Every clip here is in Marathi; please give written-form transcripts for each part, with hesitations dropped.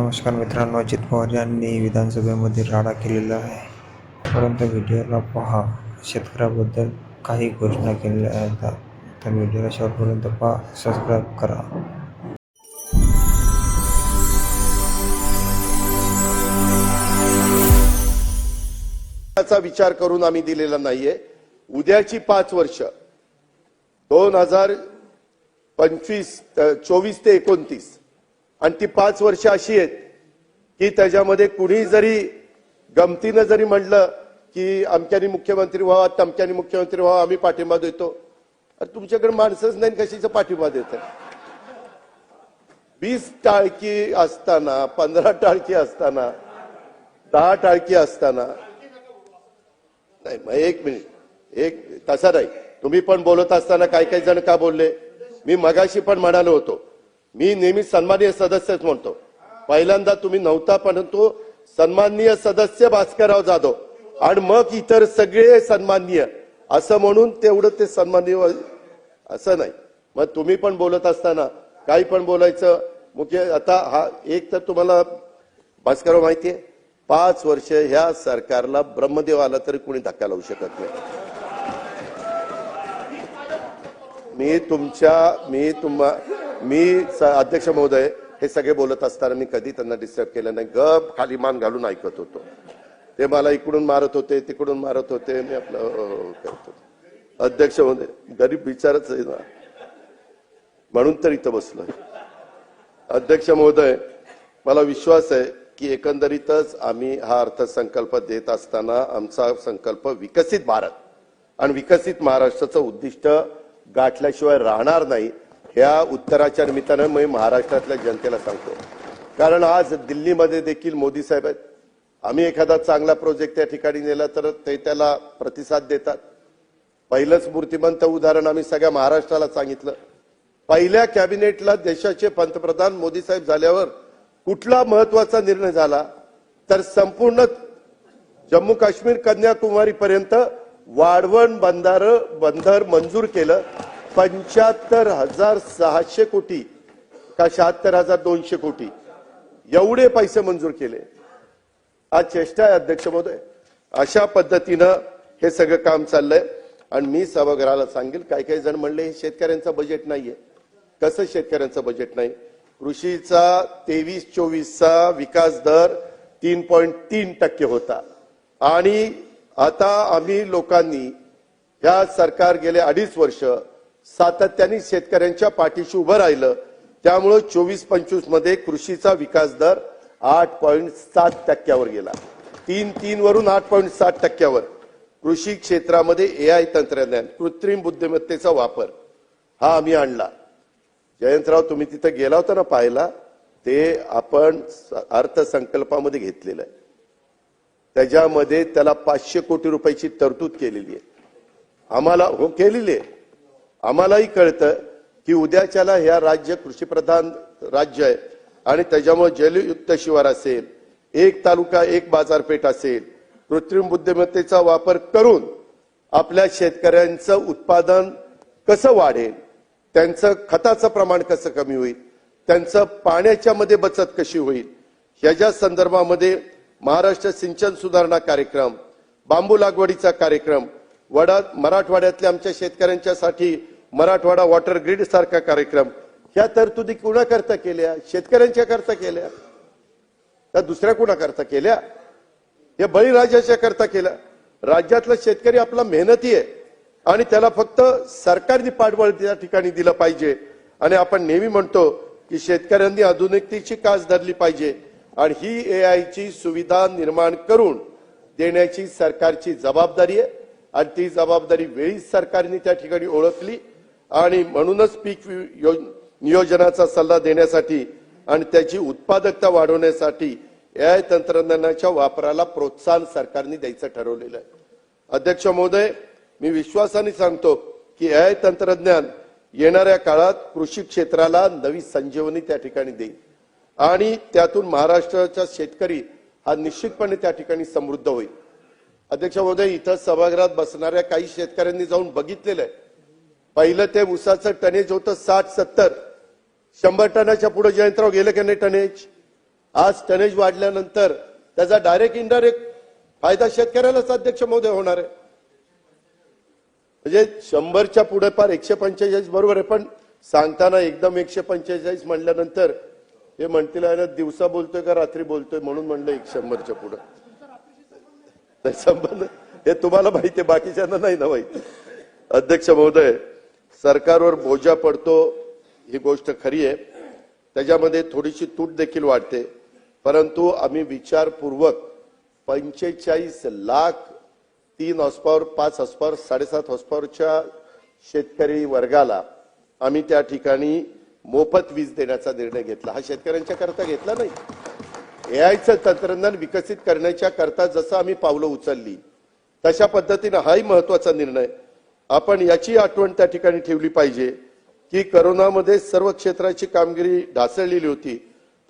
नमस्कार मित्रांनो, अजित पवार यांनी विधानसभेमध्ये राडा केलेला आहे. परंतु व्हिडिओला पहा. शेतकऱ्याबद्दल काही घोषणा केलेल्या आहेत. तर व्हिडिओला शेवटपर्यंत पहा, सबस्क्राईब करा. चा विचार करून आम्ही दिलेला नाहीये. उद्याची 5 वर्ष 2025 24 ते 29 आणि ती 5 वर्ष अशी आहेत की त्याच्यामध्ये कुणी जरी गमतीनं जरी म्हटलं की अमक्यानी मुख्यमंत्री व्हावा, तमक्यानी मुख्यमंत्री व्हावा, आम्ही पाठिंबा देतो. अरे तुमच्याकडे माणसंच नाही, कशाचा पाठिंबा देत? 20 टाळकी असताना, 15 टाळकी असताना, 10 टाळकी असताना, नाही मग एक मिनिट, तसा नाही. तुम्ही पण बोलत असताना काही जण का बोलले? मी मगाशी पण म्हणालो होतो, मी नेहमी सन्माननीय सदस्यच म्हणतो. पहिल्यांदा तुम्ही नव्हता, परंतु सन्माननीय सदस्य भास्करराव जाधव आणि मग इतर सगळे सन्माननीय असं म्हणून तेवढं ते सन्माननीय असं नाही. मग तुम्ही पण बोलत असताना काही पण बोलायचं. मुख्य आता हा एक तर तुम्हाला भास्करराव माहितीये, 5 वर्ष ह्या सरकारला ब्रह्मदेव आला तरी कोणी धक्का लावू शकत नाही. मी अध्यक्ष महोदय हे सगळे बोलत असताना मी कधी त्यांना डिस्टर्ब केलं नाही. गप खाली मान घालून ऐकत होतो. ते मला इकडून मारत होते, तिकडून मारत होते, मी आपलं करतो. अध्यक्ष महोदय गरीब विचारच आहे ना, म्हणून तर इथं बसलोय. अध्यक्ष महोदय, मला विश्वास आहे की एकंदरीतच आम्ही हा अर्थसंकल्प देत असताना आमचा संकल्प विकसित भारत आणि विकसित महाराष्ट्राचं उद्दिष्ट गाठल्याशिवाय राहणार नाही. ह्या उत्तराच्या निमित्तानं मी महाराष्ट्रातल्या जनतेला सांगतो. कारण आज दिल्लीमध्ये देखील मोदी साहेब आहेत. आम्ही एखादा चांगला प्रोजेक्ट त्या ठिकाणी नेला तर ते त्याला प्रतिसाद देतात. पहिलंच मूर्तिमंत उदाहरण आम्ही सगळ्या महाराष्ट्राला सांगितलं. पहिल्या कॅबिनेटला देशाचे पंतप्रधान मोदी साहेब झाल्यावर कुठला महत्वाचा निर्णय झाला तर संपूर्ण जम्मू काश्मीर कन्याकुमारी पर्यंत वाढवण बंदर मंजूर केलं. 75,600 कोटी का 76,200 कोटी एवढे पैसे मंजूर केले. आज चेष्टा आहे अध्यक्ष महोदय. अशा पद्धतीनं हे सगळं काम चाललंय. आणि मी सभागृहाला सांगेल, काही जण म्हणले हे शेतकऱ्यांचं बजेट नाहीये. कसं शेतकऱ्यांचं बजेट नाही? कृषीचा 23-24चा विकास दर 3.3% होता आणि आता आम्ही लोकांनी या सरकार गेले 2.5 वर्ष सातत्याने शेतकऱ्यांच्या पाठीशी उभं राहिलं. त्यामुळे 24-25 मध्ये कृषीचा विकास दर 8.7% गेला. 3 वरून 8.7%. कृषी क्षेत्रामध्ये AI तंत्रज्ञान, कृत्रिम बुद्धिमत्तेचा वापर हा आम्ही आणला. जयंतराव तुम्ही तिथे गेला होता ना पाहायला, ते आपण अर्थसंकल्पामध्ये घेतलेलं आहे. त्याच्यामध्ये त्याला 500 कोटी रुपयाची तरतूद केलेली आहे. आम्हाला केलेली आहे. आम्हालाही कळतं की उद्याच्याला ह्या राज्य कृषीप्रधान राज्य आहे आणि त्याच्यामुळे जलयुक्त शिवार असेल, एक तालुका एक बाजारपेठ असेल, कृत्रिम बुद्धिमत्तेचा वापर करून आपल्या शेतकऱ्यांचं उत्पादन कसं वाढेल, त्यांचं खताचं प्रमाण कसं कमी होईल, त्यांचं पाण्याच्या मध्ये बचत कशी होईल, ह्याच्या संदर्भामध्ये महाराष्ट्र सिंचन सुधारणा कार्यक्रम, बांबू लागवडीचा कार्यक्रम, मराठवाड्यातल्या आमच्या शेतकऱ्यांच्यासाठी मराठवाडा वॉटर ग्रीड सारखा कार्यक्रम, ह्या तरतुदी कुणाकरता केल्या? शेतकऱ्यांच्या करता केल्या त्या दुसऱ्या कुणाकरता केल्या? हे बळीराजाच्या करता केल्या. राज्यातला शेतकरी आपला मेहनती आहे आणि त्याला फक्त सरकारने पाठबळ त्या ठिकाणी दिलं पाहिजे. आणि आपण नेहमी म्हणतो की शेतकऱ्यांनी आधुनिकतेची कास धरली पाहिजे आणि ही AIची सुविधा निर्माण करून देण्याची सरकारची जबाबदारी आहे. आणि ती जबाबदारी वेळीच सरकारने त्या ठिकाणी ओळखली आणि म्हणूनच पीक नियोजनाचा सल्ला देण्यासाठी आणि त्याची उत्पादकता वाढवण्यासाठी AI तंत्रज्ञानाच्या वापराला प्रोत्साहन सरकारने द्यायचं ठरवलेलं आहे. अध्यक्ष महोदय, मी विश्वासाने सांगतो की AI तंत्रज्ञान येणाऱ्या काळात कृषी क्षेत्राला नवी संजीवनी त्या ठिकाणी देईल आणि त्यातून महाराष्ट्राचा शेतकरी हा निश्चितपणे त्या ठिकाणी समृद्ध होईल. अध्यक्ष महोदय, इथं सभागृहात बसणाऱ्या काही शेतकऱ्यांनी जाऊन बघितलेलं आहे. पहिलं ते ऊसाचं टनेज होतं 60-70, 100 टनाच्या पुढे जयंतराव गेलं की नाही टनेज? आज टनेज वाढल्यानंतर त्याचा डायरेक्ट इनडायरेक्ट फायदा शेतकऱ्यालाच अध्यक्ष महोदय होणार आहे. म्हणजे 100च्या पुढे पार 145 बरोबर आहे, पण सांगताना एकदम 145 म्हणल्यानंतर हे म्हणतील आहे ना दिवसा बोलतोय का रात्री बोलतोय म्हणून म्हणलं 100च्या पुढे. संबंध हे तुम्हाला माहिती आहे, बाकीच्यांना नाही ना माहिती. अध्यक्ष महोदय, सरकारवर बोजा पडतो ही गोष्ट खरी आहे, त्याच्यामध्ये थोडीशी तूट देखील वाढते, परंतु आम्ही विचारपूर्वक 45 lakh 3 horse power 5 horse power 7.5 horse पॉवरच्या शेतकरी वर्गाला आम्ही त्या ठिकाणी मोफत वीज देण्याचा निर्णय घेतला. हा शेतकऱ्यांच्या करता घेतला नाही, एआयचं तंत्रज्ञान विकसित करण्याच्या करता जसं आम्ही पावलं उचलली तशा पद्धतीने हाही महत्वाचा निर्णय. आपण याची आठवण त्या ठिकाणी ठेवली पाहिजे की करोनामध्ये सर्व क्षेत्राची कामगिरी ढासळलेली होती,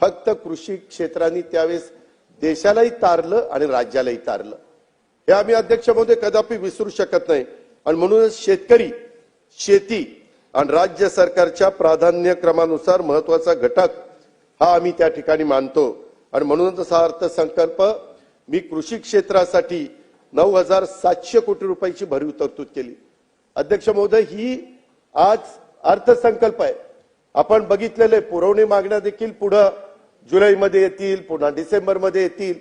फक्त कृषी क्षेत्राने त्यावेळेस देशालाही तारलं आणि राज्यालाही तारलं. हे आम्ही अध्यक्ष महोदय कदापि विसरू शकत नाही. आणि म्हणूनच शेतकरी, शेती आणि राज्य सरकारच्या प्राधान्यक्रमानुसार महत्वाचा घटक हा आम्ही त्या ठिकाणी मानतो. आणि म्हणूनच हा अर्थसंकल्प मी कृषी क्षेत्रासाठी 9,700 कोटी रुपयाची भरीव तरतूद केली. अध्यक्ष महोदय, ही आज अर्थसंकल्प आहे. आपण बघितलेले पुरवणी मागण्या देखील पुढे जुलैमध्ये येतील, पुन्हा डिसेंबरमध्ये येतील.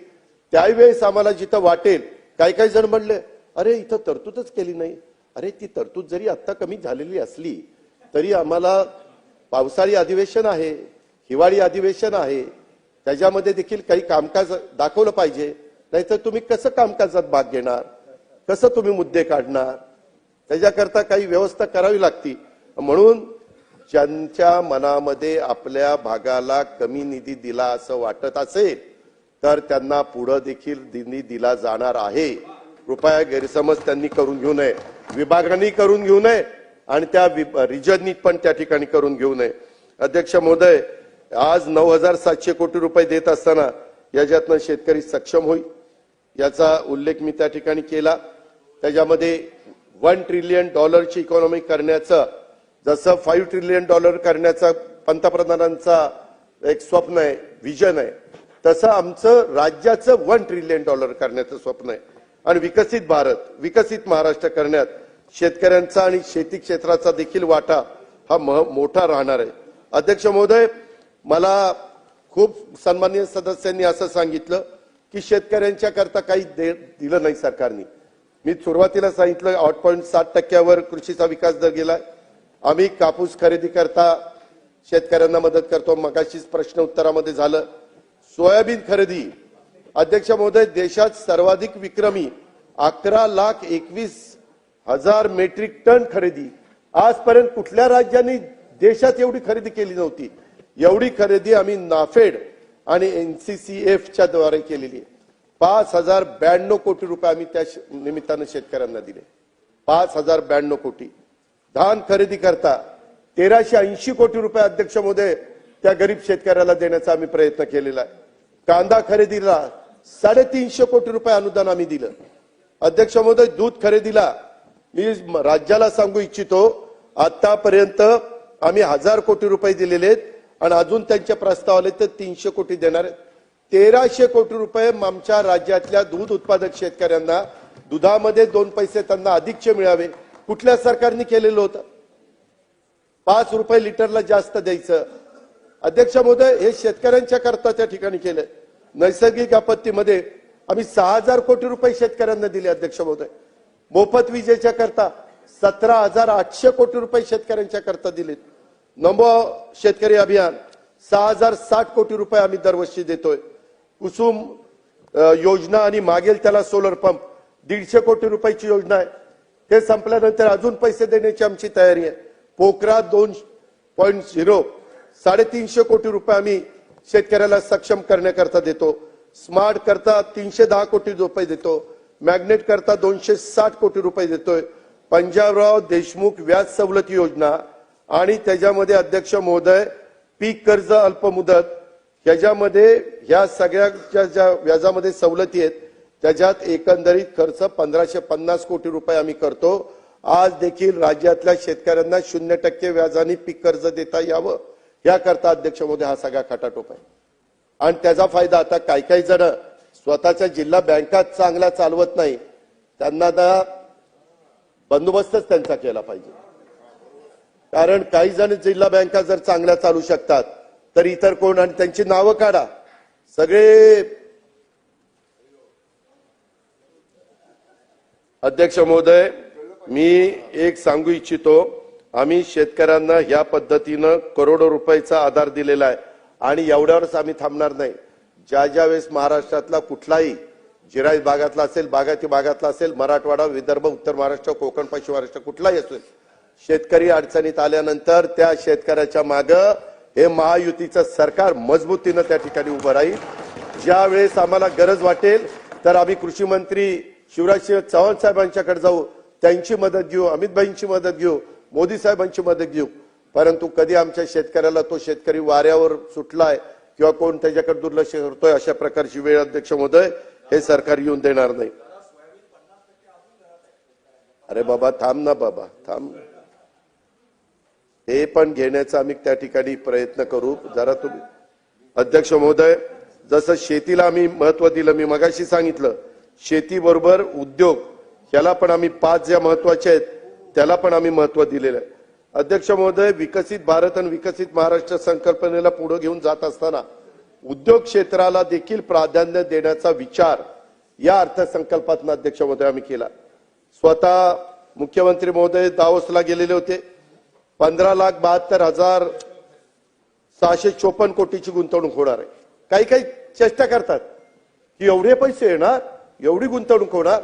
त्यावेळेस आम्हाला जिथं वाटेल, काही जण म्हणले अरे इथं तरतूदच केली नाही. अरे ती तरतूद जरी आता कमी झालेली असली तरी आम्हाला पावसाळी अधिवेशन आहे, हिवाळी अधिवेशन आहे, त्याच्यामध्ये देखील काही कामकाज दाखवलं पाहिजे. नाहीतर तुम्ही कसं कामकाजात भाग घेणार, कसं तुम्ही मुद्दे काढणार, त्याच्याकरता काही व्यवस्था करावी लागती. म्हणून ज्यांच्या मनामध्ये आपल्या भागाला कमी निधी दिला असं वाटत असेल तर त्यांना पुढे देखील निधी दिला जाणार आहे. कृपया गैरसमज त्यांनी करून घेऊ नये, विभागांनी करून घेऊ नये आणि त्या रिजननी पण त्या ठिकाणी करून घेऊ नये. अध्यक्ष महोदय, आज 9,700 कोटी रुपये देत असताना याच्यातनं शेतकरी सक्षम होईल याचा उल्लेख मी त्या ठिकाणी केला. त्याच्यामध्ये $1 ट्रिलियन इकॉनॉमी करण्याचं, जसं $5 ट्रिलियन करण्याचा पंतप्रधानांचा एक स्वप्न आहे, विजन आहे, तसं आमचं राज्याचं $1 ट्रिलियन करण्याचं स्वप्न आहे. आणि विकसित भारत, विकसित महाराष्ट्र करण्यात शेतकऱ्यांचा आणि शेती क्षेत्राचा देखील वाटा हा मोठा राहणार आहे. अध्यक्ष महोदय, मला खूप सन्माननीय सदस्यांनी असं सांगितलं की शेतकऱ्यांच्या करता काही दिलं नाही सरकारने. मी सुरुवातीला सांगितलं 8.7% कृषीचा विकास दर गेलाय. आम्ही कापूस खरेदी करता शेतकऱ्यांना मदत करतो, मगाशीच प्रश्न उत्तरामध्ये झालं. सोयाबीन खरेदी, अध्यक्ष महोदय, देशात सर्वाधिक विक्रमी 11,21,000 मेट्रिक टन खरेदी. आजपर्यंत कुठल्या राज्याने देशात एवढी खरेदी केली नव्हती. एवढी खरेदी आम्ही नाफेड आणि NCCF द्वारे केलेली आहे. 5,092 कोटी रुपये आम्ही त्या निमित्तानं शेतकऱ्यांना दिले. 5,092 कोटी. धान खरेदी करता 1,380 कोटी रुपये अध्यक्ष महोदय त्या गरीब शेतकऱ्याला देण्याचा आम्ही प्रयत्न केलेला आहे. कांदा खरेदीला 350 कोटी रुपये अनुदान आम्ही दिलं. अध्यक्ष महोदय, दूध खरेदीला मी राज्याला सांगू इच्छितो, आतापर्यंत आम्ही 1,000 कोटी रुपये दिलेले आहेत आणि अजून त्यांचे प्रस्ताव आले तर 300 कोटी देणार आहेत. 1,300 कोटी रुपये आमच्या राज्यातल्या दूध उत्पादक शेतकऱ्यांना दुधामध्ये 2 पैसे त्यांना अधिकचे मिळावे कुठल्या सरकारने केलेलं होतं? 5 रुपये लिटरला जास्त द्यायचं. अध्यक्ष महोदय, हे शेतकऱ्यांच्या करता त्या ठिकाणी केलं. नैसर्गिक आपत्तीमध्ये आम्ही 6,000 कोटी रुपये शेतकऱ्यांना दिले. अध्यक्ष महोदय, मोफत विजेच्या करता 17,800 कोटी रुपये शेतकऱ्यांच्या करता दिलेत. नमो शेतकरी अभियान 6,060 कोटी रुपये आम्ही दरवर्षी देतोय. कुसुम योजना आणि मागेल त्याला सोलर पंप 150 कोटी रुपयाची योजना आहे. ते संपल्यानंतर अजून पैसे देण्याची आमची तयारी आहे. पोखरा 2.0 350 कोटी रुपये आम्ही शेतकऱ्याला सक्षम करण्याकरता देतो. स्मार्ट करता 310 कोटी रुपये देतो. मॅग्नेट करता 260 कोटी रुपये देतोय. पंजाबराव देशमुख व्याज सवलत योजना आणि त्याच्यामध्ये अध्यक्ष महोदय पीक कर्ज अल्पमुदत, ह्याच्यामध्ये ह्या सगळ्याच्या ज्या व्याजामध्ये सवलती आहेत त्याच्यात एकंदरीत खर्च 1,550 कोटी रुपये आम्ही करतो. आज देखील राज्यातल्या शेतकऱ्यांना 0% व्याजाने पीक कर्ज देता यावं याकरता अध्यक्ष महोदय हा सगळा खटाटोप आहे. आणि त्याचा फायदा आता काही जण स्वतःच्या जिल्हा बँका चांगल्या चालवत नाही, त्यांना बंदोबस्तच त्यांचा केला पाहिजे. कारण काही जण जिल्हा बँका जर चांगल्या चालू शकतात तर इतर कोण, आणि त्यांची नावं काढा सगळे. अध्यक्ष महोदय, मी एक सांगू इच्छितो, आम्ही शेतकऱ्यांना या पद्धतीनं करोडो रुपयाचा आधार दिलेला आहे आणि एवढ्यावरच आम्ही थांबणार नाही. ज्या वेळेस महाराष्ट्रातला कुठलाही जिरायत भागातला असेल, बागायती भागातला असेल, मराठवाडा, विदर्भ, उत्तर महाराष्ट्र, कोकण, पश्चिम महाराष्ट्र कुठलाही असेल, शेतकरी अडचणीत आल्यानंतर त्या शेतकऱ्याच्या मागं हे महायुतीचं सरकार मजबूतीनं त्या ठिकाणी उभं राहील. ज्या वेळेस आम्हाला गरज वाटेल तर आम्ही कृषी मंत्री शिवराजसिंह चौहान साहेबांच्याकडे जाऊ, त्यांची मदत घेऊ, अमितभाईंची मदत घेऊ, मोदी साहेबांची मदत घेऊ. परंतु कधी आमच्या शेतकऱ्याला तो शेतकरी वाऱ्यावर सुटलाय किंवा कोण त्याच्याकडे दुर्लक्ष करतोय अशा प्रकारची वेळ अध्यक्ष महोदय हे सरकार येऊन देणार नाही. अरे बाबा थांब ना, बाबा थांब, हे पण घेण्याचा आम्ही त्या ठिकाणी प्रयत्न करू. जरा तुम्ही अध्यक्ष महोदय, जसं शेतीला आम्ही महत्व दिलं, मी मगाशी सांगितलं, शेतीबरोबर उद्योग याला पण आम्ही 5 ज्या महत्वाचे आहेत त्याला पण आम्ही महत्व दिलेलं आहे. अध्यक्ष महोदय, विकसित भारत आणि विकसित महाराष्ट्र संकल्पनेला पुढे घेऊन जात असताना उद्योग क्षेत्राला देखील प्राधान्य देण्याचा विचार या अर्थसंकल्पातून अध्यक्ष महोदय आम्ही केला. स्वतः मुख्यमंत्री महोदय दावोसला गेलेले होते. 15,72,654 कोटीची गुंतवणूक होणार आहे. काही चेष्टा करतात की एवढे पैसे येणार, एवढी गुंतवणूक होणार.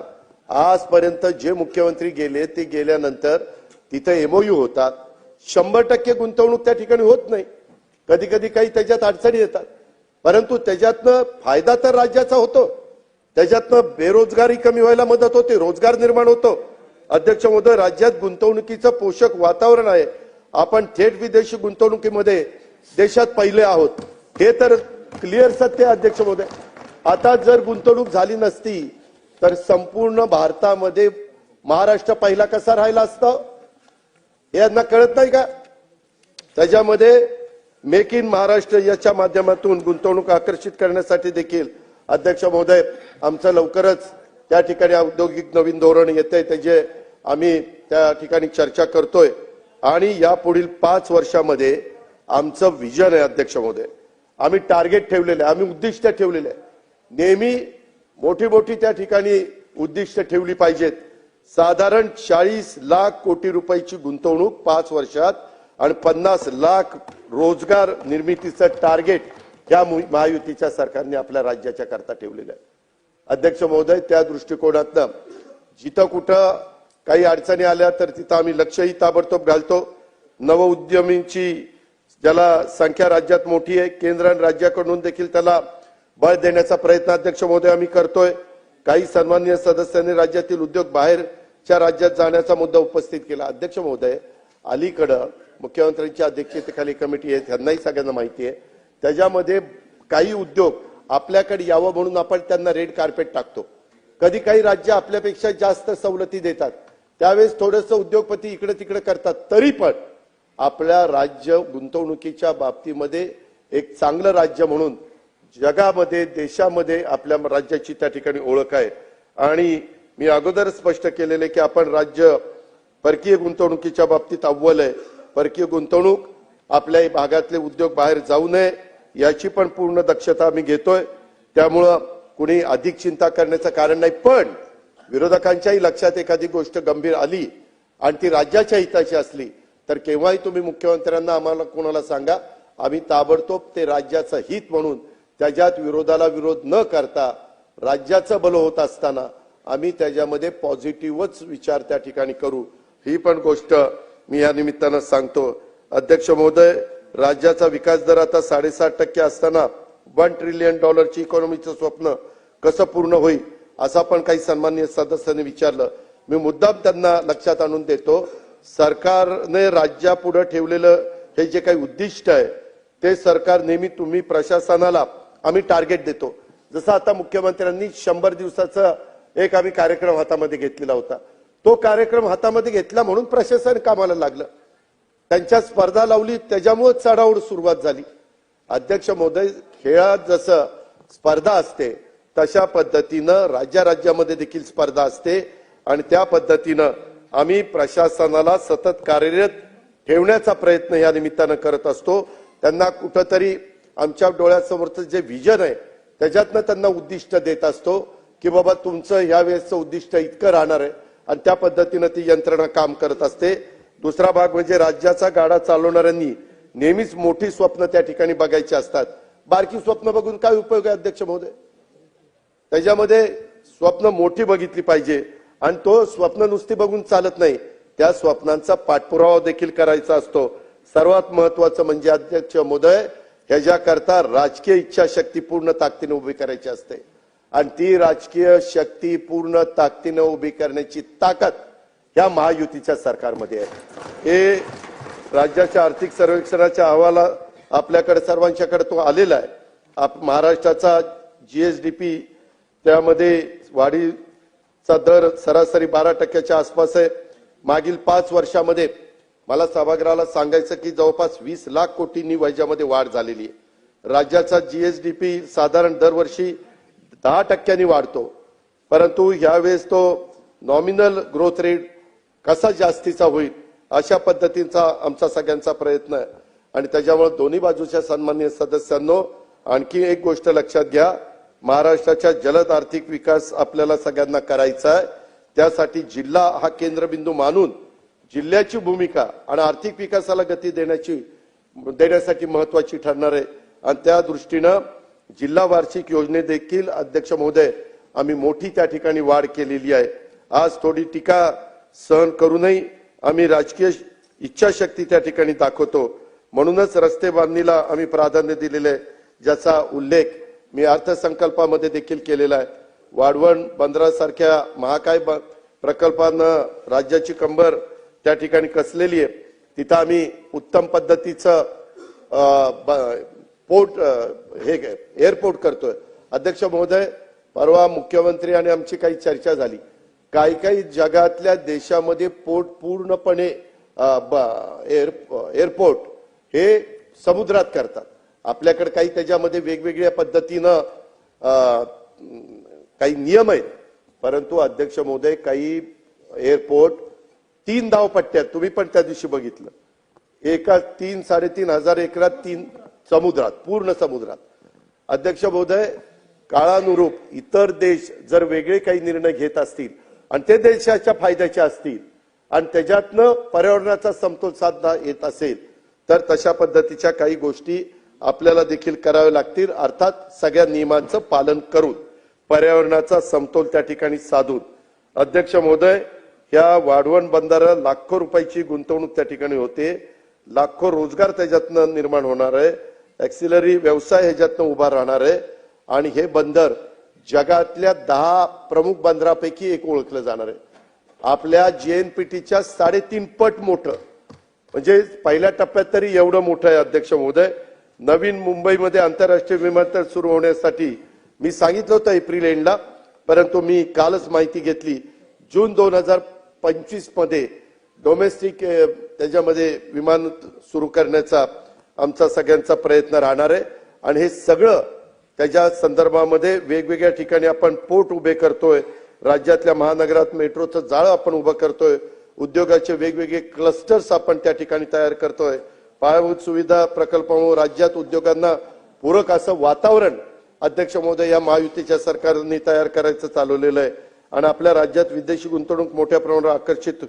आजपर्यंत जे मुख्यमंत्री गेले ते गेल्यानंतर तिथे एमओयू होतात, 100% गुंतवणूक त्या ठिकाणी होत नाही. कधी कधी काही त्याच्यात अडचणी येतात, परंतु त्याच्यातनं फायदा तर राज्याचा होतो, त्याच्यातनं बेरोजगारी कमी व्हायला मदत होते, रोजगार निर्माण होतो. अध्यक्ष महोदय, राज्यात गुंतवणुकीचं पोषक वातावरण आहे. आपण थेट विदेशी गुंतवणुकीमध्ये देशात पहिले आहोत, हे तर क्लिअर सत्य आहे. अध्यक्ष महोदय, आता जर गुंतवणूक झाली नसती तर संपूर्ण भारतामध्ये महाराष्ट्र पहिला कसा राहिला असता हे यांना कळत नाही का? त्याच्यामध्ये मेक इन महाराष्ट्र याच्या माध्यमातून गुंतवणूक आकर्षित करण्यासाठी देखील अध्यक्ष महोदय आमचं लवकरच त्या ठिकाणी औद्योगिक नवीन धोरण येतंय, त्याचे आम्ही त्या ठिकाणी चर्चा करतोय आणि यापुढील 5 वर्षामध्ये आमचं विजन आहे. अध्यक्ष महोदय, आम्ही टार्गेट ठेवलेले, आम्ही उद्दिष्ट ठेवलेले आहे. नेहमी मोठी त्या ठिकाणी उद्दिष्ट ठेवली पाहिजेत. साधारण 40 लाख कोटी रुपयाची गुंतवणूक 5 वर्षात आणि 50 लाख रोजगार निर्मितीचं टार्गेट या महायुतीच्या सरकारने आपल्या राज्याच्या करता ठेवलेलं आहे. अध्यक्ष महोदय, त्या दृष्टिकोनातनं जिथं कुठं काही अडचणी आल्या तर तिथं आम्ही लक्षही ताबडतोब घालतो. नवउद्यमींची ज्याला संख्या राज्यात मोठी आहे, केंद्र आणि राज्याकडून देखील त्याला बळ देण्याचा प्रयत्न अध्यक्ष महोदय आम्ही करतोय. काही सन्माननीय सदस्यांनी राज्यातील उद्योग बाहेरच्या राज्यात जाण्याचा मुद्दा उपस्थित केला. अध्यक्ष महोदय, अलीकडं मुख्यमंत्र्यांच्या अध्यक्षतेखाली कमिटी आहे, त्यांनाही सगळ्यांना माहिती आहे. त्याच्यामध्ये काही उद्योग आपल्याकडे यावं म्हणून आपण त्यांना रेड कार्पेट टाकतो. कधी काही राज्य आपल्यापेक्षा जास्त सवलती देतात, त्यावेळेस थोडंसं उद्योगपती इकडे तिकडे करतात. तरी पण आपल्या राज्य गुंतवणुकीच्या बाबतीमध्ये एक चांगलं राज्य म्हणून जगामध्ये, देशामध्ये आपल्या राज्याची त्या ठिकाणी ओळख आहे. आणि मी अगोदर स्पष्ट केलेले की आपण राज्य परकीय गुंतवणुकीच्या बाबतीत अव्वल आहे. परकीय गुंतवणूक आपल्या भागातले उद्योग बाहेर जाऊ नये याची पण पूर्ण दक्षता आम्ही घेतोय. त्यामुळं कुणी अधिक चिंता करण्याचं कारण नाही. पण विरोधकांच्याही लक्षात एखादी गोष्ट गंभीर आली आणि ती राज्याच्या हिताची असली तर केव्हाही तुम्ही मुख्यमंत्र्यांना आम्हाला कोणाला सांगा, आम्ही ताबडतोब ते राज्याचं हित म्हणून त्याच्यात विरोधाला विरोध न करता राज्याचं भलं होत असताना आम्ही त्याच्यामध्ये पॉझिटिव्हच विचार त्या ठिकाणी करू, ही पण गोष्ट मी या निमित्तानं सांगतो. अध्यक्ष महोदय, राज्याचा विकास दर आता 7.5% असताना $1 ट्रिलियन इकॉनॉमीचं स्वप्न कसं पूर्ण होईल असं पण काही सन्माननीय सदस्यांनी विचारलं. मी मुद्दाम त्यांना लक्षात आणून देतो, सरकारने राज्यापुढे ठेवलेलं हे जे काही उद्दिष्ट आहे ते सरकार नेहमी तुम्ही प्रशासनाला आम्ही टार्गेट देतो. जसं आता मुख्यमंत्र्यांनी 100 दिवसाचा एक आम्ही कार्यक्रम हातामध्ये घेतलेला होता. तो कार्यक्रम हातामध्ये घेतला म्हणून प्रशासन कामाला लागलं, त्यांच्या स्पर्धा लावली, त्याच्यामुळे चढाओढ सुरुवात झाली. अध्यक्ष महोदय, खेळात जसं स्पर्धा असते तशा पद्धतीनं राज्यामध्ये देखील स्पर्धा असते आणि त्या पद्धतीनं आम्ही प्रशासनाला सतत कार्यरत ठेवण्याचा प्रयत्न या निमित्तानं करत असतो. त्यांना कुठंतरी आमच्या डोळ्यासमोरचं जे विजन आहे त्याच्यातनं त्यांना उद्दिष्ट देत असतो की बाबा तुमचं ह्या वेळेचं उद्दिष्ट इतकं राहणार आहे आणि त्या पद्धतीनं ती यंत्रणा काम करत असते. दुसरा भाग म्हणजे राज्याचा गाडा चालवणाऱ्यांनी नेहमीच मोठी स्वप्न त्या ठिकाणी बघायची असतात. बारकी स्वप्न बघून काय उपयोग आहे अध्यक्ष महोदय? त्याच्यामध्ये स्वप्न मोठी बघितली पाहिजे आणि तो स्वप्न नुसती बघून चालत नाही, त्या स्वप्नांचा पाठपुरावा देखील करायचा असतो. सर्वात महत्वाचं म्हणजे अध्यक्ष महोदय, ह्याच्याकरता राजकीय इच्छाशक्ती पूर्ण ताकदीने उभी करायची असते आणि ती राजकीय शक्ती पूर्ण ताकदीने उभी करण्याची ताकद या महायुतीच्या सरकारमध्ये आहे. हे राज्याच्या आर्थिक सर्वेक्षणाच्या अहवाला आपल्याकडे सर्वांच्याकडे तो आलेला आहे. महाराष्ट्राचा जीएसडीपी त्यामध्ये वाढीचा दर सरासरी 12% आसपास आहे. मागील 5 वर्षामध्ये मला सभागृहाला सांगायचं की जवळपास 20 लाख कोटींनी व्याजामध्ये वाढ झालेली आहे. राज्याचा जीएसडीपी साधारण दरवर्षी 10% वाढतो, परंतु यावेळेस तो नॉमिनल ग्रोथ रेट कसा जास्तीचा होईल अशा पद्धतीचा आमचा सगळ्यांचा प्रयत्न आहे. आणि त्याच्यामुळे दोन्ही बाजूच्या सन्माननीय सदस्यांनो आणखी एक गोष्ट लक्षात घ्या, महाराष्ट्राच्या जलद आर्थिक विकास आपल्याला सगळ्यांना करायचा आहे. त्यासाठी जिल्हा हा केंद्रबिंदू मानून जिल्ह्याची भूमिका आणि आर्थिक विकासाला गती देण्यासाठी महत्वाची ठरणार आहे आणि त्या दृष्टीनं जिल्हा वार्षिक योजने देखील अध्यक्ष महोदय आम्ही मोठी त्या ठिकाणी वाढ केलेली आहे. आज थोडी टीका सहन करूनही आम्ही राजकीय इच्छाशक्ती त्या ठिकाणी दाखवतो. म्हणूनच रस्ते बांधणीला आम्ही प्राधान्य दिलेले आहे, ज्याचा उल्लेख मी अर्थसंकल्पामध्ये देखील केलेला आहे. वाढवण बंदरासारख्या महाकाय प्रकल्पांना राज्याची कंबर त्या ठिकाणी कसलेली आहे. तिथं आम्ही उत्तम पद्धतीचं एअरपोर्ट करतोय. अध्यक्ष महोदय, परवा मुख्यमंत्री आणि आमची काही चर्चा झाली. काही जगातल्या देशामध्ये पोर्ट पूर्णपणे एअरपोर्ट हे समुद्रात करतात. आपल्याकडे काही त्याच्यामध्ये वेगवेगळ्या पद्धतीनं काही नियम आहेत, परंतु अध्यक्ष महोदय काही एअरपोर्ट 3 धावपट्ट्यात, तुम्ही पण त्या दिवशी बघितलं, एका 3-3.5 हजार एकरात 3 समुद्रात, पूर्ण समुद्रात. अध्यक्ष महोदय, काळानुरूप इतर देश जर वेगळे काही निर्णय घेत असतील आणि ते देशाच्या फायद्याचे असतील आणि त्याच्यातनं पर्यावरणाचा समतोल साधता येत असेल तर तशा पद्धतीच्या काही गोष्टी आपल्याला देखील कराव्या लागतील. अर्थात सगळ्या नियमांचं पालन करून पर्यावरणाचा समतोल त्या ठिकाणी साधून. अध्यक्ष महोदय, ह्या वाढवण बंदराला लाखो रुपयाची गुंतवणूक त्या ठिकाणी होते, लाखो रोजगार त्याच्यातनं निर्माण होणार आहे, ॲक्सिलरी व्यवसाय ह्याच्यातनं उभा राहणार आहे आणि हे बंदर जगातल्या 10 प्रमुख बंदरापैकी एक ओळखलं जाणार आहे. आपल्या जीएनपीटीच्या 3.5 पट मोठं, म्हणजे पहिल्या टप्प्यात तरी एवढं मोठं आहे. अध्यक्ष महोदय, नवीन मुंबईमध्ये आंतरराष्ट्रीय विमानतळ सुरू होण्यासाठी मी सांगितलं होतं एप्रिल एंडला, परंतु मी कालच माहिती घेतली जून 2025 मध्ये डोमेस्टिक त्याच्यामध्ये विमान सुरू करण्याचा आमचा सगळ्यांचा प्रयत्न राहणार आहे. आणि हे सगळं त्याच्या संदर्भामध्ये वेगवेगळ्या ठिकाणी आपण पोर्ट उभे करतोय, राज्यातल्या महानगरात मेट्रोचं जाळं आपण उभं करतोय, उद्योगाचे वेगवेगळे क्लस्टर्स आपण त्या ठिकाणी तयार करतोय, पायाभूत सुविधा प्रकल्पामुळे राज्यात उद्योगांना पूरक असं वातावरण अध्यक्ष महोदय या महायुतीच्या सरकारने तयार करायचं चालवलेलं आहे आणि आपल्या राज्यात विदेशी गुंतवणूक मोठ्या प्रमाणावर आकर्षित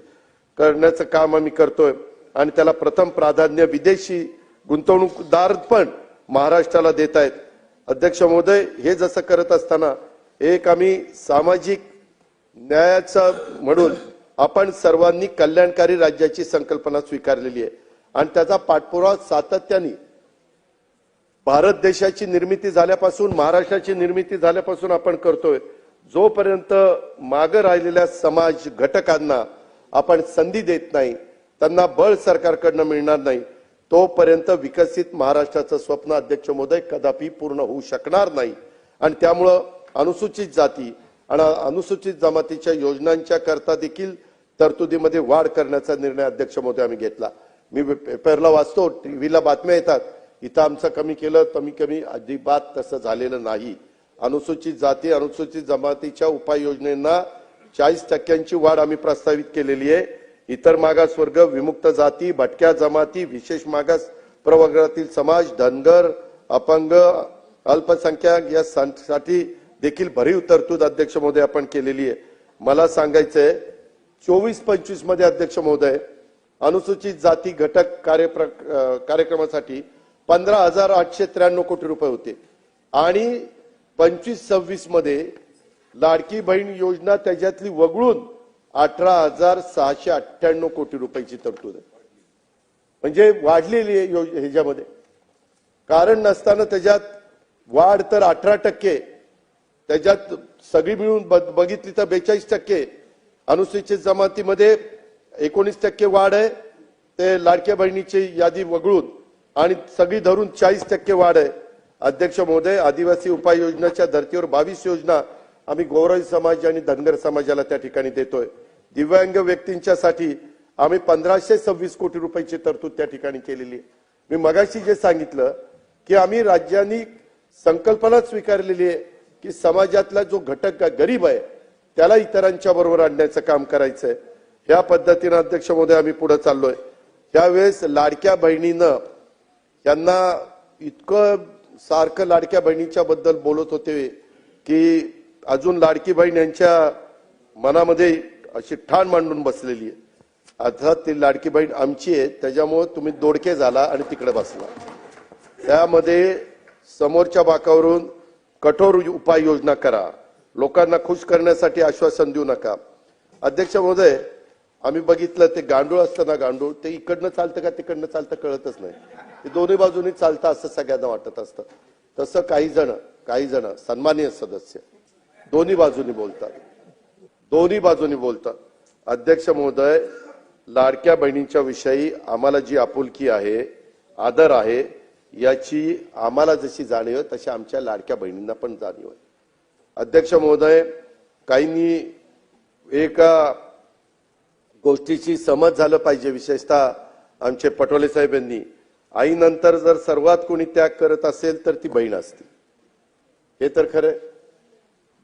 करण्याचं काम आम्ही करतोय आणि त्याला प्रथम प्राधान्य विदेशी गुंतवणूकदार पण महाराष्ट्राला देत आहेत. अध्यक्ष महोदय, हे जसं करत असताना एक आम्ही सामाजिक न्यायाचा म्हणून आपण सर्वांनी कल्याणकारी राज्याची संकल्पना स्वीकारलेली आहे आणि त्याचा पाठपुरावा सातत्याने भारत देशाची निर्मिती झाल्यापासून, महाराष्ट्राची निर्मिती झाल्यापासून आपण करतोय. जोपर्यंत मागे राहिलेल्या समाज घटकांना आपण संधी देत नाही, त्यांना बळ सरकारकडनं मिळणार नाही, तोपर्यंत विकसित महाराष्ट्राचं स्वप्न अध्यक्ष महोदय कदापि पूर्ण होऊ शकणार नाही. आणि त्यामुळं अनुसूचित जाती आणि अनुसूचित जमातीच्या योजनांच्या करता देखील तरतुदीमध्ये वाढ करण्याचा निर्णय अध्यक्ष महोदय आम्ही घेतला. मी पेपरला वाचतो, टीव्हीला बातम्या येतात, इथं आमचं कमी केलं, कमी अजिबात तसं झालेलं नाही. अनुसूचित जाती अनुसूचित जमातीच्या उपाययोजनेंना 40% वाढ आम्ही प्रस्तावित केलेली आहे. इतर मागासवर्ग, विमुक्त जाती, भटक्या जमाती, विशेष मागास प्रवर्गातील समाज, धनगर, अपंग, अल्पसंख्याक या साठी देखील भरीव तरतूद अध्यक्ष महोदय आपण केलेली आहे. मला सांगायचंय 24-25 मध्ये अध्यक्ष महोदय अनुसूचित जाती घटक कार्यक्रमासाठी 15,893 कोटी रुपये होते आणि 25-26 मध्ये लाडकी बहीण योजना त्याच्यातली वगळून 18,698 कोटी रुपयाची तरतूद आहे. म्हणजे वाढलेली आहे ह्याच्यामध्ये. कारण नसताना त्याच्यात वाढ तर 18%, त्याच्यात सगळी मिळून बघितली तर 42%, अनुसूचित जमातीमध्ये 19% वाढ आहे ते लाडक्या बहिणीची यादी वगळून, आणि सगळी धरून 40% वाढ आहे. अध्यक्ष महोदय, आदिवासी उपाययोजनेच्या धर्तीवर 22 योजना आम्ही गौरव समाज आणि धनगर समाजाला त्या ठिकाणी देतोय. दिव्यांग व्यक्तींच्यासाठी आम्ही 1,526 कोटी रुपयाची तरतूद त्या ठिकाणी केलेली आहे. मी मगाशी जे सांगितलं की आम्ही राज्यांनी संकल्पना स्वीकारलेली आहे की समाजातला जो घटक गरीब आहे त्याला इतरांच्या बरोबर आणण्याचं काम करायचंय. या पद्धतीने अध्यक्ष महोदय आम्ही पुढे चाललोय. त्यावेळेस लाडक्या बहिणीनं यांना इतकं सारखं लाडक्या बहिणीच्या बद्दल बोलत होते की अजून लाडकी बहीण यांच्या मनामध्ये अशी ठाण मांडून बसलेली आहे. अर्थात ती लाडकी बहीण आमची आहे, त्याच्यामुळे तुम्ही दोडके झाला आणि तिकडे बसला. त्यामध्ये समोरच्या बाकावरून कठोर उपाययोजना करा, लोकांना खुश करण्यासाठी आश्वासन देऊ नका. अध्यक्ष महोदय, आम्ही बघितलं ते गांडूळ असतं ना, गांडूळ ते इकडनं चालतं का तिकडनं चालतं कळतच नाही, ते दोन्ही बाजूनी चालतं असं सगळ्यांना वाटत असतं. तसं काही जण सन्माननीय सदस्य दोन्ही बाजूनी बोलतात. अध्यक्ष महोदय, लाडक्या बहिणींच्या विषयी आम्हाला जी आपुलकी आहे, आदर आहे, याची आम्हाला जशी जाणीव आहे तशी आमच्या लाडक्या बहिणींना पण जाणीव आहे. अध्यक्ष महोदय, काहींनी एका गोष्टीची समज झालं पाहिजे, विशेषतः आमचे पटोले साहेब यांनी, आईनंतर जर सर्वात कोणी त्याग करत असेल तर ती बहीण असते. हे तर खरं.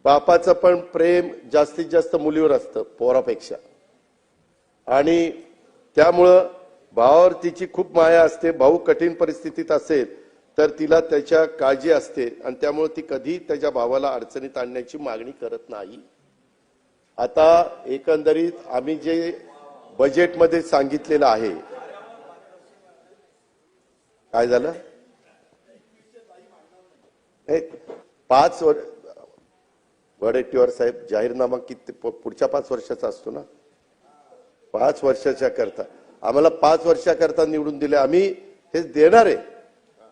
बापाचं पण प्रेम जास्तीत जास्त मुलीवर असतं पोरापेक्षा, आणि त्यामुळं भावावर तिची खूप माया असते. भाऊ कठीण परिस्थितीत असेल तर तिला त्याच्या काळजी असते आणि त्यामुळे ती कधी त्याच्या भावाला अडचणीत आणण्याची मागणी करत नाही. आता एकंदरीत आम्ही जे बजेटमध्ये सांगितलेलं आहे, काय झालं? 5 वर्ष वडेट्टीवार साहेब, जाहीरनामा किती पुढच्या 5 वर्षाचा असतो ना, 5 वर्षाच्या करता आम्हाला 5 वर्षाकरता निवडून दिले. आम्ही हे देणार आहे.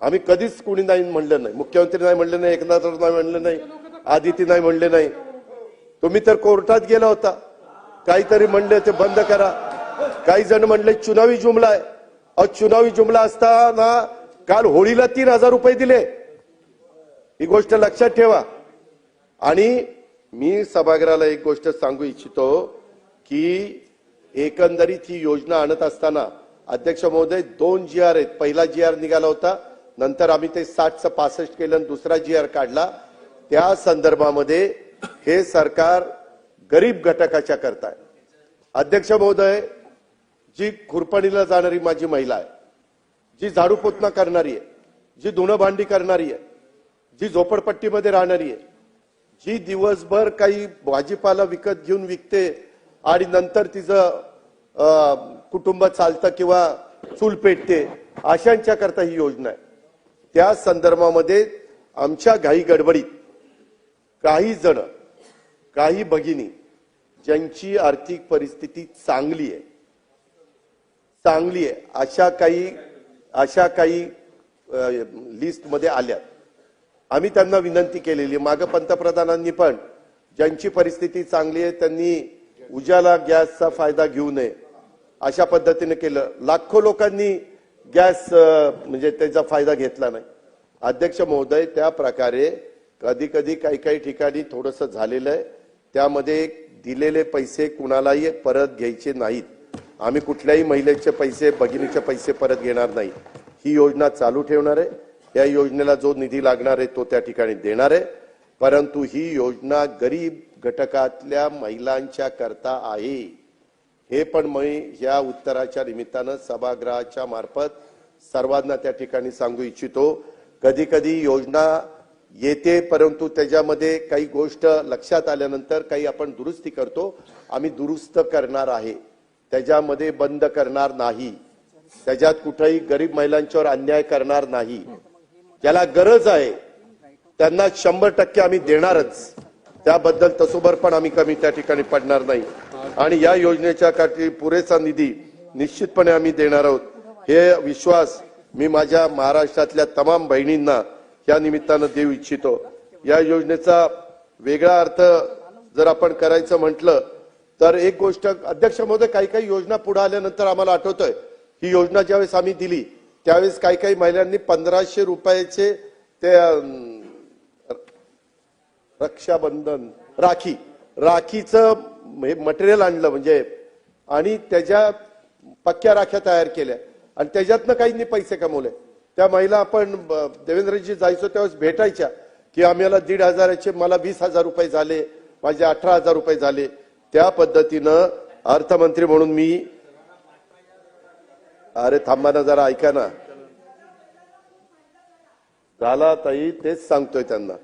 आम्ही कधीच कोणी नाही म्हणलं नाही, मुख्यमंत्री नाही म्हणले नाही, एकनाथ नाही म्हणले नाही, आदिती नाही म्हणले नाही. तुम्ही तर कोर्टात गेला होता, काहीतरी म्हणले ते बंद करा. काही जण म्हणले चुनावी जुमला आहे. चुनावी जुमला असताना काल होळीला 3,000 रुपये दिले, ही गोष्ट लक्षात ठेवा. आणि मी सभागृहाला एक गोष्ट सांगू इच्छितो की एकंदरीत ही योजना आणत असताना अध्यक्ष महोदय 2 GR आहेत. पहिला GR निघाला होता, नंतर आम्ही ते 60चं 65 केलं आणि दुसरा GR काढला. त्या संदर्भामध्ये हे सरकार गरीब घटकाच्या करताय. अध्यक्ष महोदय, जी खुरपणीला जाणारी माझी महिला आहे, जी झाडू पोतना करणारी आहे, जी धुणं भांडी करणारी आहे, जी झोपडपट्टीमध्ये राहणारी आहे, जी दिवसभर काही भाजीपाला विकत घेऊन विकते आणि नंतर तिचं कुटुंब चालतं किंवा चूल पेटते, अशांच्या करता ही योजना आहे. त्या संदर्भामध्ये आमच्या घाई गडबडीत काही जण, काही भगिनी ज्यांची आर्थिक परिस्थिती चांगली आहे, अशा काही लिस्टमध्ये आल्यात. आम्ही त्यांना विनंती केलेली. मागे पंतप्रधानांनी पण ज्यांची परिस्थिती चांगली आहे त्यांनी उजाला गॅसचा फायदा घेऊ नये अशा पद्धतीने केलं. लाखो लोकांनी गॅस म्हणजे त्याचा फायदा घेतला नाही. अध्यक्ष महोदय, त्या प्रकारे कधी काही ठिकाणी थोडंसं झालेलं आहे. त्यामध्ये दिलेले पैसे कुणालाही परत घ्यायचे नाहीत. आम्ही कुठल्याही महिलेचे पैसे, भगिनीचे पैसे परत घेणार नाही. ही योजना चालू ठेवणार आहे. या योजनेला जो निधी लागणार आहे तो त्या ठिकाणी देणार आहे. परंतु ही योजना गरीब घटकातल्या महिलांच्या करता आहे. हे पण मी या उत्तराच्या निमित्तानं सभागृहाच्या मार्फत सर्वांना त्या ठिकाणी सांगू इच्छितो. कधी कधी योजना येते परंतु त्याच्यामध्ये काही गोष्ट लक्षात आल्यानंतर काही आपण दुरुस्ती करतो. आम्ही दुरुस्त करणार आहे, त्याच्यामध्ये बंद करणार नाही, त्याच्यात कुठेही गरीब महिलांच्यावर अन्याय करणार नाही. ज्याला गरज आहे त्यांना 100% आम्ही देणारच. त्याबद्दल तसोबर पण आम्ही कमी त्या ठिकाणी पडणार नाही. आणि या योजनेच्या साठी पुरेसा निधी निश्चितपणे आम्ही देणार आहोत. हे विश्वास मी माझ्या महाराष्ट्रातल्या तमाम बहिणींना या निमित्तानं देऊ इच्छितो. या योजनेचा वेगळा अर्थ जर आपण करायचं म्हटलं तर एक गोष्ट अध्यक्ष महोदय, काही काही योजना पुढे आल्यानंतर आम्हाला आठवतंय ही योजना ज्यावेळेस आम्ही दिली त्यावेळेस काही काही महिलांनी 1500 रुपयाचे ते रक्षाबंधन राखीचं मटेरियल आणलं म्हणजे, आणि त्याच्या पक्क्या राख्या तयार केल्या आणि त्याच्यातनं काहींनी पैसे कमवले. त्या महिला आपण देवेंद्रजी जायचो त्यावेळेस भेटायच्या की आम्हाला 1,500चे मला 20,000 रुपये झाले, माझे 18,000 रुपये झाले. त्या पद्धतीनं अर्थमंत्री म्हणून मी, अरे थांबा ना जरा, ऐका ना, झाला ताई, तेच सांगतोय त्यांना.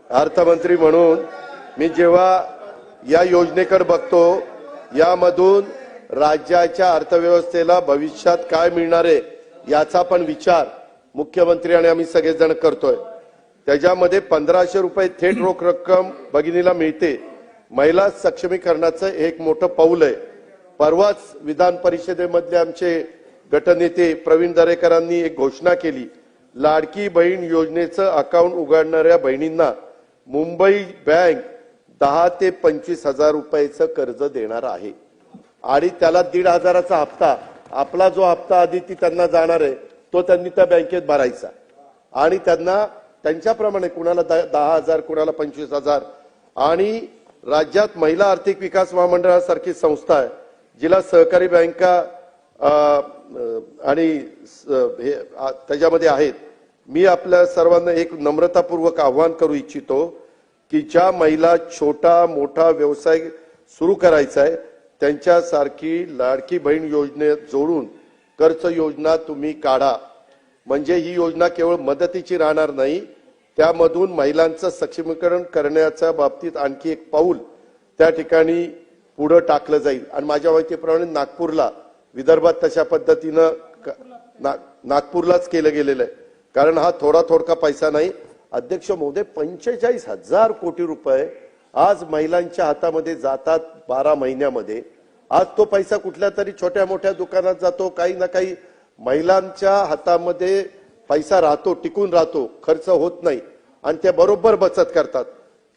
अर्थमंत्री म्हणून मी जेव्हा या योजनेकडे बघतो, यामधून राज्याच्या अर्थव्यवस्थेला भविष्यात काय मिळणार आहे याचा पण विचार मुख्यमंत्री आणि आम्ही सगळेजण करतोय. त्याच्यामध्ये 1500 रुपये थेट रोख रक्कम भगिनीला मिळते. महिला सक्षमीकरणाचं एक मोठं पाऊल आहे. परवाच विधान परिषदेमधले आमचे गटनेते प्रवीण दरेकरांनी एक घोषणा केली. लाडकी बहीण योजनेचं अकाउंट उघडणाऱ्या बहिणींना मुंबई बँक 10 ते 25,000 रुपयाचं कर्ज देणार आहे. आणि त्याला 1,500चा हप्ता, आपला जो हप्ता आधी ती त्यांना जाणार आहे तो त्यांनी त्या बँकेत भरायचा. आणि त्यांना त्यांच्याप्रमाणे कुणाला 10,000 कुणाला 25,000. आणि राज्यात महिला आर्थिक विकास महामंडळासारखी संस्था आहे जिला सहकारी बँका आणि त्याच्यामध्ये आहेत. मी आपल्या सर्वांना एक नम्रतापूर्वक आवाहन करू इच्छितो की ज्या महिला छोटा मोठा व्यवसाय सुरू करायचा आहे त्यांच्यासारखी लाडकी बहीण योजनेत जोडून कर्ज योजना तुम्ही काढा. म्हणजे ही योजना केवळ मदतीची राहणार नाही, त्यामधून महिलांचं सक्षमीकरण करण्याच्या बाबतीत आणखी एक पाऊल त्या ठिकाणी पुढे टाकलं जाईल. आणि माझ्या माहितीप्रमाणे नागपूरला, विदर्भात तशा पद्धतीनं नागपूरलाच केलं गेलेलं आहे. कारण हा थोडका पैसा नाही. अध्यक्ष महोदय, 45,000 कोटी रुपये आज महिलांच्या हातामध्ये जातात 12 महिन्यामध्ये. आज तो पैसा कुठल्या तरी छोट्या मोठ्या दुकानात जातो, काही ना काही महिलांच्या हातामध्ये पैसा राहतो, टिकून राहतो, खर्च होत नाही आणि ते बरोबर बचत करतात.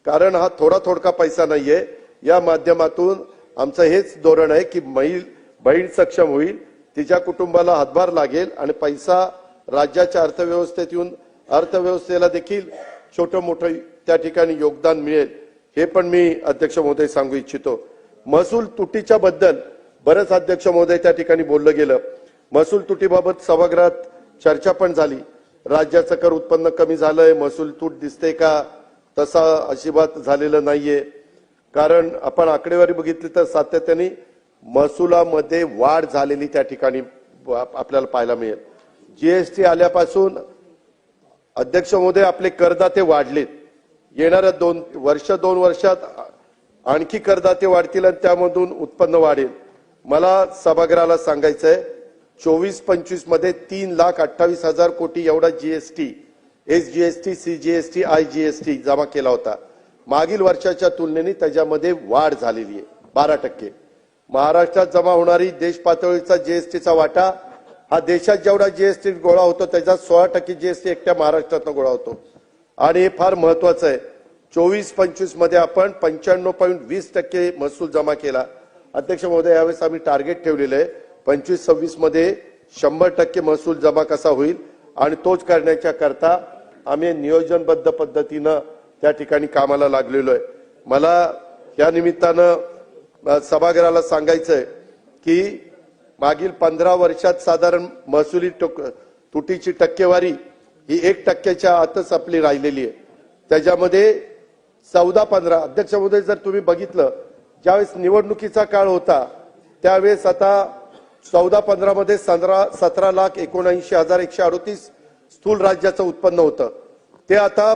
कारण हा थोडका पैसा नाहीये. या माध्यमातून आमचं हेच धोरण आहे की बहीण सक्षम होईल, तिच्या कुटुंबाला हातभार लागेल आणि पैसा राज्याच्या अर्थव्यवस्थेत येऊन अर्थव्यवस्थेला देखील छोटं मोठं त्या ठिकाणी योगदान मिळेल. हे पण मी अध्यक्ष महोदय सांगू इच्छितो. महसूल तुटीच्या बद्दल बरंच अध्यक्ष महोदय त्या ठिकाणी बोललं गेलं. महसूल तुटीबाबत सभागृहात चर्चा पण झाली. राज्याचं कर उत्पन्न कमी झालंय, महसूल तूट दिसते का? तसा अजिबात झालेलं नाहीये. कारण आपण आकडेवारी बघितली तर सातत्याने महसुलामध्ये वाढ झालेली त्या ठिकाणी आपल्याला पाहायला मिळेल. जीएसटी आल्यापासून अध्यक्ष महोदय आपले करदाते वाढलेत. येणाऱ्या 2 वर्षात आणखी करदाते वाढतील आणि त्यामधून उत्पन्न वाढेल. मला सभागृहाला सांगायचंय 24-25 मध्ये 3,28,000 कोटी एवढा जीएसटी, एसजीएसटी, सीजीएसटी, आयजीएसटी जमा केला होता. मागील वर्षाच्या तुलनेने त्याच्यामध्ये वाढ झालेली आहे 12%. महाराष्ट्रात जमा होणारी देश पातळीचा जीएसटीचा वाटा हा देशात जेवढा जीएसटी गोळा होतो त्याचा 16% जीएसटी एकट्या महाराष्ट्रातनं गोळा होतो. आणि हे फार महत्वाचं आहे. 24-25 मध्ये आपण 95.20% महसूल जमा केला. अध्यक्ष महोदय, यावेळेस आम्ही टार्गेट ठेवलेलं आहे 25-26 मध्ये 100% महसूल जमा कसा होईल आणि तोच करण्याच्या करता आम्ही नियोजनबद्ध पद्धतीनं त्या ठिकाणी कामाला लागलेलो आहे. मला या निमित्तानं सभागृहाला सांगायचंय की मागील 15 वर्षात साधारण महसुली तुटीची टक्केवारी ही 1% आतच आपली राहिलेली आहे. त्याच्यामध्ये 14-15 अध्यक्ष महोदय, जर तुम्ही बघितलं ज्यावेळेस निवडणुकीचा काळ होता त्यावेळेस आता 14-15 मध्ये 17,79,138 स्थूल राज्याचं उत्पन्न होतं. ते आता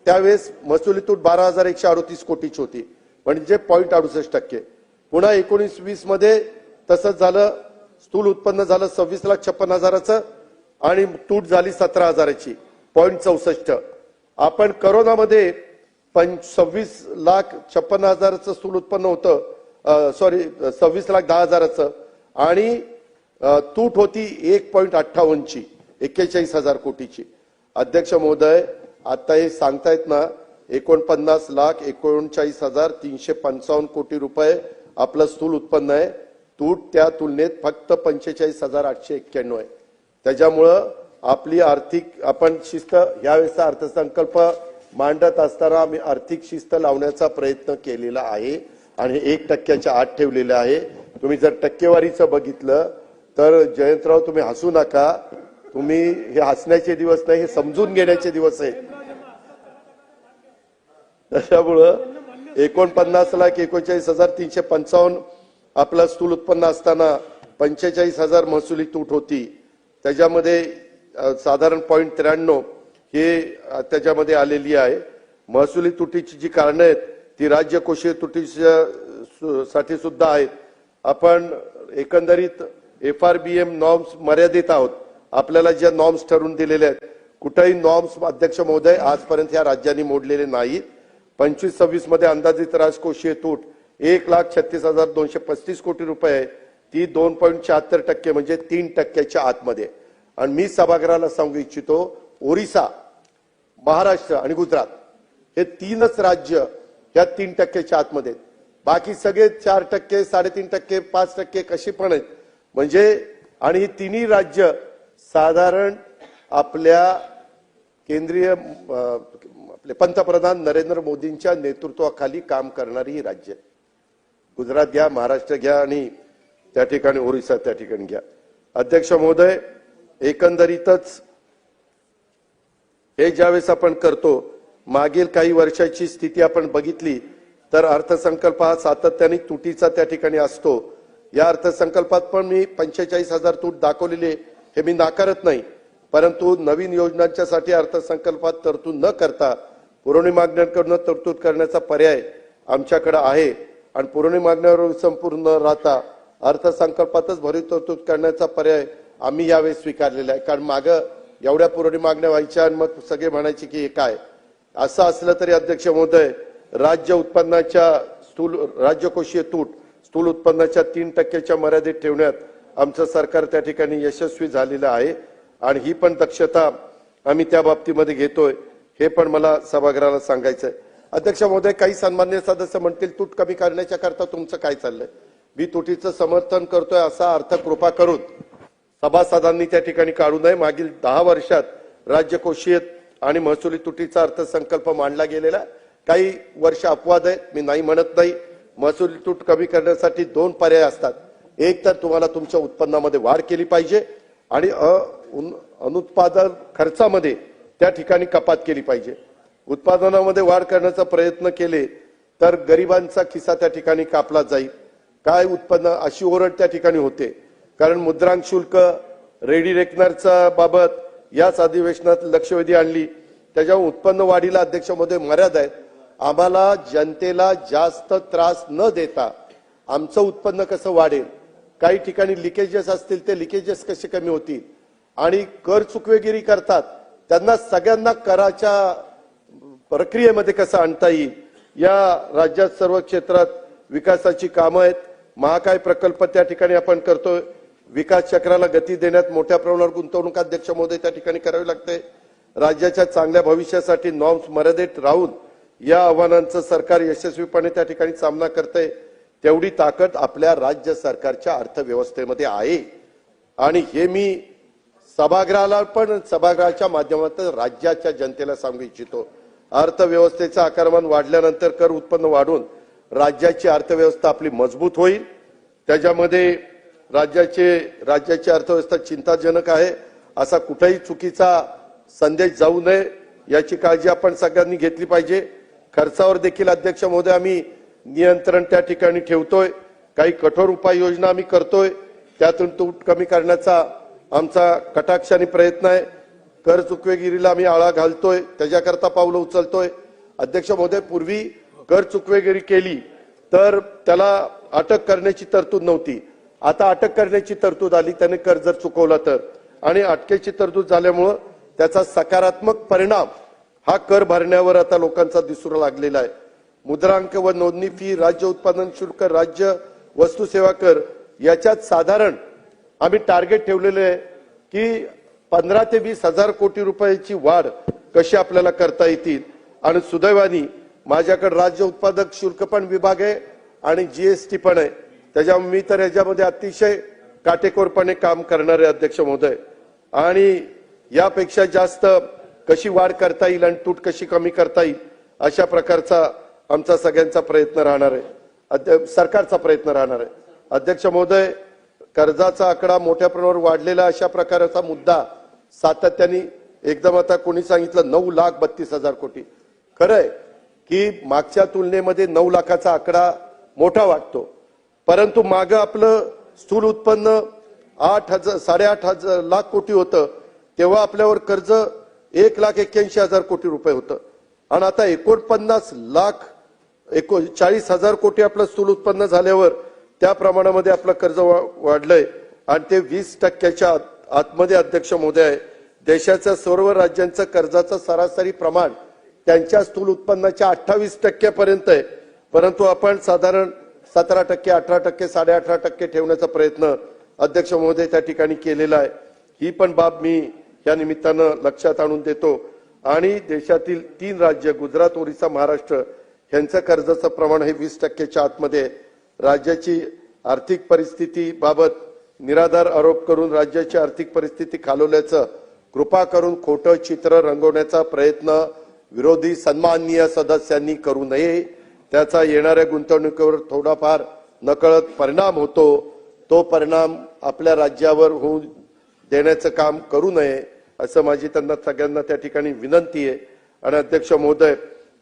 त्यावेळेस महसुली तूट 12,138 कोटीची होती, म्हणजे 0.68%. पुन्हा 19-20 मध्ये तसंच झालं. स्थूल उत्पन्न झालं 26,56,000चं आणि तूट झाली 17,000ची 0.64. आपण करोनामध्ये 26,56,000चं स्थूल उत्पन्न होतं, 26,10,000चं, आणि तूट होती 1.58ची 41,000 कोटीची. अध्यक्ष महोदय, आता हे सांगतायत ना 49,39,355 कोटी रुपये आपलं स्थूल उत्पन्न आहे. तूट त्या तुलनेत फक्त 45,891 आहे. त्याच्यामुळं आपली आर्थिक आपण शिस्त यावेळेचा अर्थसंकल्प मांडत असताना आम्ही आर्थिक शिस्त लावण्याचा प्रयत्न केलेला आहे आणि 1%च्या आत ठेवलेलं आहे. तुम्ही जर टक्केवारीचं बघितलं तर जयंतराव, तुम्ही हसू नका. तुम्ही हे हसण्याचे दिवस नाही, हे समजून घेण्याचे दिवस आहेत. त्याच्यामुळं 49,41,355 आपलं स्थूल उत्पन्न असताना 45,000 महसुली तूट होती. त्याच्यामध्ये साधारण 0.93 हे त्याच्यामध्ये आलेली आहे. महसुली तुटीची जी कारणं आहेत ती राज्यकोषीय तुटीसाठी सुद्धा आहेत. आपण एकंदरीत FRBM नॉर्म्स मर्यादित आहोत. आपल्याला ज्या नॉर्म्स ठरवून दिलेल्या आहेत, कुठेही नॉर्म्स अध्यक्ष महोदय आजपर्यंत या राज्यांनी मोडलेले नाहीत. 25-26 मध्ये अंदाजित राजकोषीय तूट 1,36,235 कोटी रुपये आहे. ती 2.74% म्हणजे 3%च्या आतमध्ये. आणि मी सभागृहाला सांगू इच्छितो, ओरिसा, महाराष्ट्र आणि गुजरात हे 3च राज्य या 3%च्या आतमध्ये. बाकी सगळे 4%, 3.5%, 5% कशी पण आहेत. म्हणजे आणि ही तिन्ही राज्य साधारण आपल्या केंद्रीय आपले पंतप्रधान नरेंद्र मोदींच्या नेतृत्वाखाली काम करणारी ही राज्य. गुजरात घ्या, महाराष्ट्र घ्या आणि त्या ठिकाणी ओरिसा त्या ठिकाणी घ्या. अध्यक्ष महोदय, एकंदरीतच हे ज्यावेळेस आपण करतो, मागील काही वर्षाची स्थिती आपण बघितली तर अर्थसंकल्प हा सातत्याने तुटीचा त्या ठिकाणी असतो. या अर्थसंकल्पात पण मी 45,000 तूट दाखवलेले हे मी नाकारत नाही, परंतु नवीन योजनांच्यासाठी अर्थसंकल्पात तरतूद न करता पुरवणी मागण्यांकडून तरतूद करण्याचा पर्याय आमच्याकडे आहे. आणि पुरवणी मागण्यावर संपूर्ण राहता अर्थसंकल्पातच भरीव तरतूद करण्याचा पर्याय आम्ही यावेळी स्वीकारलेला आहे. कारण मागं एवढ्या पुरवणी मागण्या व्हायच्या आणि मग सगळे म्हणायचे की हे काय. असं असलं तरी अध्यक्ष महोदय, राज्य उत्पन्नाच्या राज्यकोषीय तूट स्थूल उत्पन्नाच्या 3%च्या मर्यादेत ठेवण्यात आमचं सरकार त्या ठिकाणी यशस्वी झालेलं आहे. आणि ही पण दक्षता आम्ही त्या बाबतीमध्ये घेतोय, हे पण मला सभागृहाला सांगायचं आहे. अध्यक्ष महोदय, काही सन्मान्य सदस्य म्हणतील तूट कमी करण्याच्या करता तुमचं काय चाललंय. मी तुटीचं समर्थन करतोय असा अर्थ कृपा करून सभासदांनी त्या ठिकाणी काढू नये. मागील 10 वर्षात राज्यकोषीय आणि महसुली तुटीचा अर्थसंकल्प मांडला गेलेला. काही वर्ष अपवाद आहेत, मी नाही म्हणत नाही. महसुली तूट कमी करण्यासाठी 2 पर्याय असतात. एक तर तुम्हाला तुमच्या उत्पन्नामध्ये वाढ केली पाहिजे आणि अनुत्पादन खर्चामध्ये त्या ठिकाणी कपात केली पाहिजे. उत्पादनामध्ये वाढ करण्याचा प्रयत्न केले तर गरिबांचा खिसा त्या ठिकाणी कापला जाईल. काय उत्पन्न अशी ओरड त्या ठिकाणी होते. कारण मुद्रांक शुल्क, रेडी रेकनरचा बाबत याच अधिवेशनात लक्षवेधी आणली. त्याच्यावर उत्पन्न वाढीला अध्यक्ष महोदय मर्यादा आहेत. आम्हाला जनतेला जास्त त्रास न देता आमचं उत्पन्न कसं वाढेल, काही ठिकाणी लिकेजेस असतील ते लिकेजेस कसे कमी होतील, आणि कर चुकवेगिरी करतात त्यांना सगळ्यांना कराच्या प्रक्रियेमध्ये कसं आणता येईल. या राज्यात सर्व क्षेत्रात विकासाची कामं आहेत. महाकाय प्रकल्प त्या ठिकाणी आपण करतोय. विकास चक्राला गती देण्यात मोठ्या प्रमाणावर गुंतवणूक अध्यक्ष महोदय त्या ठिकाणी करावी लागते. राज्याच्या चांगल्या भविष्यासाठी नॉर्म्स मर्यादित राहून या आव्हानांचं सरकार यशस्वीपणे त्या ठिकाणी सामना करते. तेवढी ताकद आपल्या राज्य सरकारच्या अर्थव्यवस्थेमध्ये आहे. आणि हे मी सभागृहाला पण सभागृहाच्या माध्यमातून राज्याच्या जनतेला सांगू इच्छितो. अर्थव्यवस्थेचं आकारमान वाढल्यानंतर कर उत्पन्न वाढून राज्याची अर्थव्यवस्था आपली मजबूत होईल. त्याच्यामध्ये राज्याची अर्थव्यवस्था चिंताजनक आहे असा कुठेही चुकीचा संदेश जाऊ नये याची काळजी आपण सगळ्यांनी घेतली पाहिजे. खर्चावर देखील अध्यक्ष महोदय आम्ही नियंत्रण त्या ठिकाणी ठेवतोय. काही कठोर उपाययोजना आम्ही करतोय. त्यातून तूट कमी करण्याचा आमचा कटाक्षाने प्रयत्न आहे. कर चुकवेगिरीला आम्ही आळा घालतोय, त्याच्याकरता पावलं उचलतोय. अध्यक्ष महोदय, पूर्वी कर चुकवेगिरी केली तर त्याला अटक करण्याची तरतूद नव्हती. आता अटक करण्याची तरतूद आली. त्याने कर जर चुकवला तर, आणि अटकेची तरतूद झाल्यामुळं त्याचा सकारात्मक परिणाम हा कर भरण्यावर आता लोकांचा दिसू लागलेला आहे. मुद्रांक व नोंदणी फी, राज्य उत्पादन शुल्क, राज्य वस्तू सेवा कर याच्यात साधारण आम्ही टार्गेट ठेवलेले आहे की 15 ते 20 हजार कोटी रुपयाची वाढ कशी आपल्याला करता येतील. आणि सुदैवाने माझ्याकडे राज्य उत्पादक शुल्क पण विभाग आहे आणि जीएसटी पण आहे. त्याच्यामुळे मी तर याच्यामध्ये अतिशय काटेकोरपणे काम करणारे अध्यक्ष महोदय. आणि यापेक्षा जास्त कशी वाढ करता येईल आणि तूट कशी कमी करता येईल अशा प्रकारचा आमचा सगळ्यांचा प्रयत्न राहणार आहे. सरकारचा प्रयत्न राहणार आहे. अध्यक्ष महोदय, कर्जाचा आकडा मोठ्या प्रमाणावर वाढलेला अशा प्रकारचा मुद्दा सातत्याने एकदम आता कोणी सांगितलं 9,32,000 कोटी. खरंय की मागच्या तुलनेमध्ये 9 लाखाचा आकडा मोठा वाटतो, परंतु मागं आपलं स्थूल उत्पन्न 8,500 लाख कोटी होतं. तेव्हा आपल्यावर कर्ज 1,81,000 कोटी रुपये होतं आणि आता 49,40,000 कोटी आपलं स्थूल उत्पन्न झाल्यावर त्या प्रमाणामध्ये आपलं कर्ज वाढलंय आणि ते 20% आतमध्ये अध्यक्ष महोदय आहे. देशाच्या सर्व राज्यांचं कर्जाचं सरासरी प्रमाण त्यांच्या स्थूल उत्पन्नाच्या 28% पर्यंत आहे, परंतु आपण साधारण 17%, 18%, 18.5% ठेवण्याचा प्रयत्न अध्यक्ष महोदय त्या ठिकाणी केलेला आहे. ही पण बाब मी या निमित्तानं लक्षात आणून देतो. आणि देशातील 3 राज्य गुजरात, ओरिसा, महाराष्ट्र यांचं कर्जाचं प्रमाण हे 20%च्या आतमध्ये. राज्याची आर्थिक परिस्थिती बाबत निराधार आरोप करून राज्याची आर्थिक परिस्थिती खालवल्याचं कृपा करून खोटं चित्र रंगवण्याचा प्रयत्न विरोधी सन्माननीय सदस्यांनी करू नये. त्याचा येणाऱ्या गुंतवणुकीवर थोडाफार नकळत परिणाम होतो. तो परिणाम आपल्या राज्यावर होऊ देण्याचं काम करू नये असं माझी त्यांना सगळ्यांना त्या ठिकाणी विनंती आहे. आणि अध्यक्ष महोदय,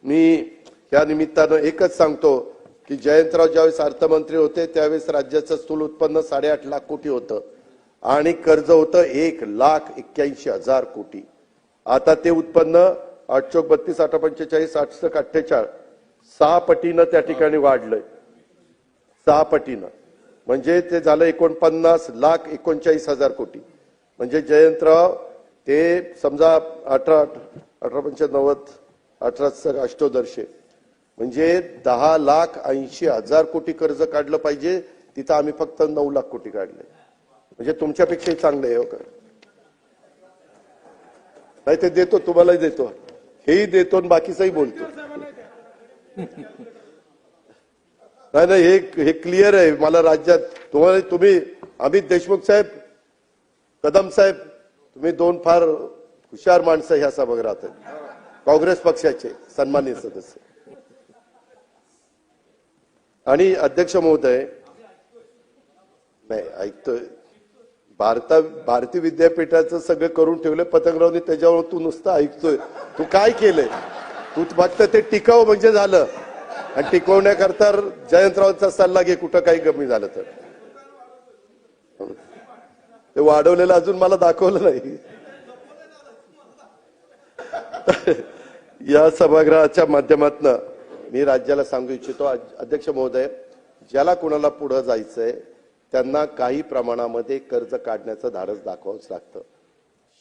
मी या निमित्तानं एकच सांगतो की जयंतराव ज्यावेळेस अर्थमंत्री होते त्यावेळेस राज्याचं स्थूल उत्पन्न 8.5 लाख कोटी होतं आणि कर्ज होतं 1,81,000 कोटी. आता ते उत्पन्न 832, 845, 848 6 पटीनं त्या ठिकाणी वाढलंय. 6 पटीनं म्हणजे ते झालं 49,39,000 कोटी. म्हणजे जयंतराव ते समजा 18,18,95, 18,अष्टोदर्शे म्हणजे 10,80,000 कोटी कर्ज काढलं पाहिजे. तिथं आम्ही फक्त 9 लाख कोटी काढले. म्हणजे तुमच्यापेक्षाही चांगलं आहे हो का? नाही ते देतो, तुम्हालाही देतो, हेही देतो आणि बाकीचंही बोलतो. नाही हे क्लिअर आहे मला. राज्यात तुम्ही अमित देशमुख साहेब, कदम साहेब, तुम्ही 2 फार हुशार माणसं ह्या सभागृहात आहेत, काँग्रेस पक्षाचे सन्माननीय सदस्य. आणि अध्यक्ष महोदय, नाही ऐकतोय, भारतीय विद्यापीठाचं सगळं करून ठेवलं पतंगरावनी, त्याच्यावर तू नुसतं ऐकतोय. तू काय केलंय? तू फक्त ते टिकाव म्हणजे झालं आणि टिकवण्याकरता जयंतरावांचा सल्ला घे कुठं काही कमी झालं तर. ते वाढवलेलं अजून मला दाखवलं नाही. या सभागृहाच्या माध्यमातून मी राज्याला सांगू इच्छितो, अध्यक्ष महोदय, ज्याला कोणाला पुढे जायचंय त्यांना काही प्रमाणामध्ये कर्ज काढण्याचं धाडस दाखवावंच लागतं.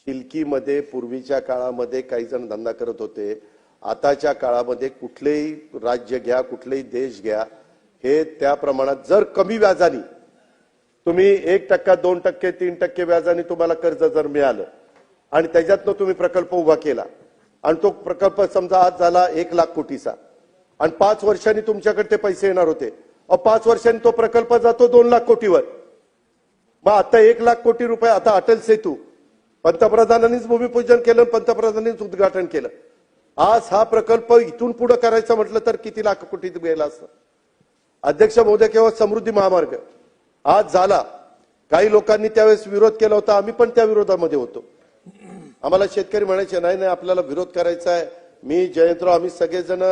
शिल्कीमध्ये पूर्वीच्या काळामध्ये काही जण धंदा करत होते. आताच्या काळामध्ये कुठलेही राज्य घ्या, कुठलेही देश घ्या, हे त्या प्रमाणात जर कमी व्याजाने तुम्ही 1%, 2%, 3% व्याजाने तुम्हाला कर्ज जर मिळालं आणि त्याच्यातनं तुम्ही प्रकल्प उभा केला आणि तो प्रकल्प समजा आज झाला 1 लाख कोटीचा आणि 5 वर्षांनी तुमच्याकडे ते पैसे येणार होते. 5 वर्षांनी तो प्रकल्प जातो 2 लाख कोटीवर. मग आता 1 लाख कोटी रुपये, आता अटल सेतू पंतप्रधानांनीच भूमिपूजन केलं, पंतप्रधानांनीच उद्घाटन केलं. आज हा प्रकल्प इथून पुढे करायचा म्हटलं तर किती लाख कोटी गेला असतं. अध्यक्ष महोदय, केवळ समृद्धी महामार्ग आज झाला. काही लोकांनी त्यावेळेस विरोध केला होता, आम्ही पण त्या विरोधामध्ये होतो. आम्हाला शेतकरी म्हणायचे नाही नाही आपल्याला विरोध करायचा आहे. मी जयंतराव आम्ही सगळेजण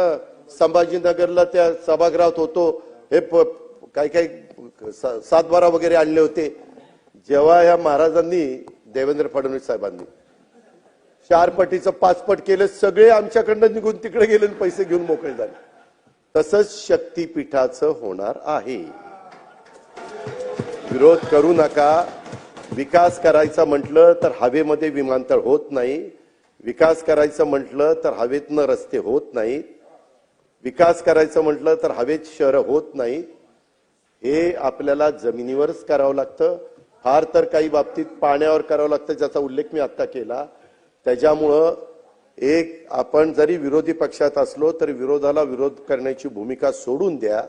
संभाजीनगरला त्या सभागृहात होतो. हे काही काही 7-12 वगैरे आणले होते. जेव्हा या महाराजांनी देवेंद्र फडणवीस साहेबांनी 4 पटीचं 5 पट केलं, सगळे आमच्याकडनं निघून तिकडे गेले आणि पैसे घेऊन मोकळे झाले. तसंच शक्तीपीठाचं होणार आहे. विरोध करू नका. विकास करायचा म्हटलं तर हवेमध्ये विमानतळ होत नाही. विकास करायचं म्हटलं तर हवेतनं रस्ते होत नाहीत. विकास करायचं म्हटलं तर हवेत शहरं होत नाहीत. हे आपल्याला जमिनीवरच करावं लागतं. फार तर काही बाबतीत पाण्यावर करावं लागतं, ज्याचा उल्लेख मी आता केला. त्याच्यामुळं आपण जरी विरोधी पक्षात असलो तरी विरोधाला विरोध करण्याची भूमिका सोडून द्या.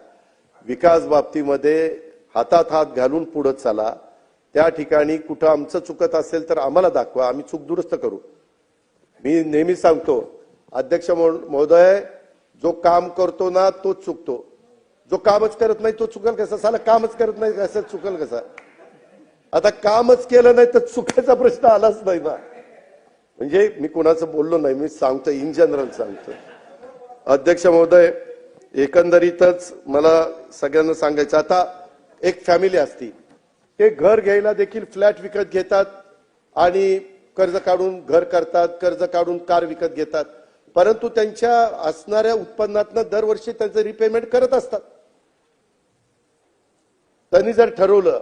विकास बाबतीमध्ये हातात हात घालून पुढे चला. त्या ठिकाणी कुठं आमचं चुकत असेल तर आम्हाला दाखवा, आम्ही चूक दुरुस्त करू. मी नेहमी सांगतो अध्यक्ष महोदय, जो काम करतो ना तो चुकतो, जो कामच करत नाही तो चुकल कसा? साला कामच करत नाही कसं चुकल कसा? आता कामच केलं नाही तर चुकायचा प्रश्न आलाच नाही ना. म्हणजे मी कोणाचं बोललो नाही, मी सांगतो इन जनरल सांगतो. अध्यक्ष महोदय, एकंदरीतच मला सगळ्यांना सांगायचं, आता एक फॅमिली असती, ते घर घ्यायला देखील फ्लॅट विकत घेतात आणि कर्ज काढून घर करतात, कर्ज काढून कार विकत घेतात, परंतु त्यांच्या असणाऱ्या उत्पन्नातनं दरवर्षी त्यांचं रिपेमेंट करत असतात. त्यांनी जर ठरवलं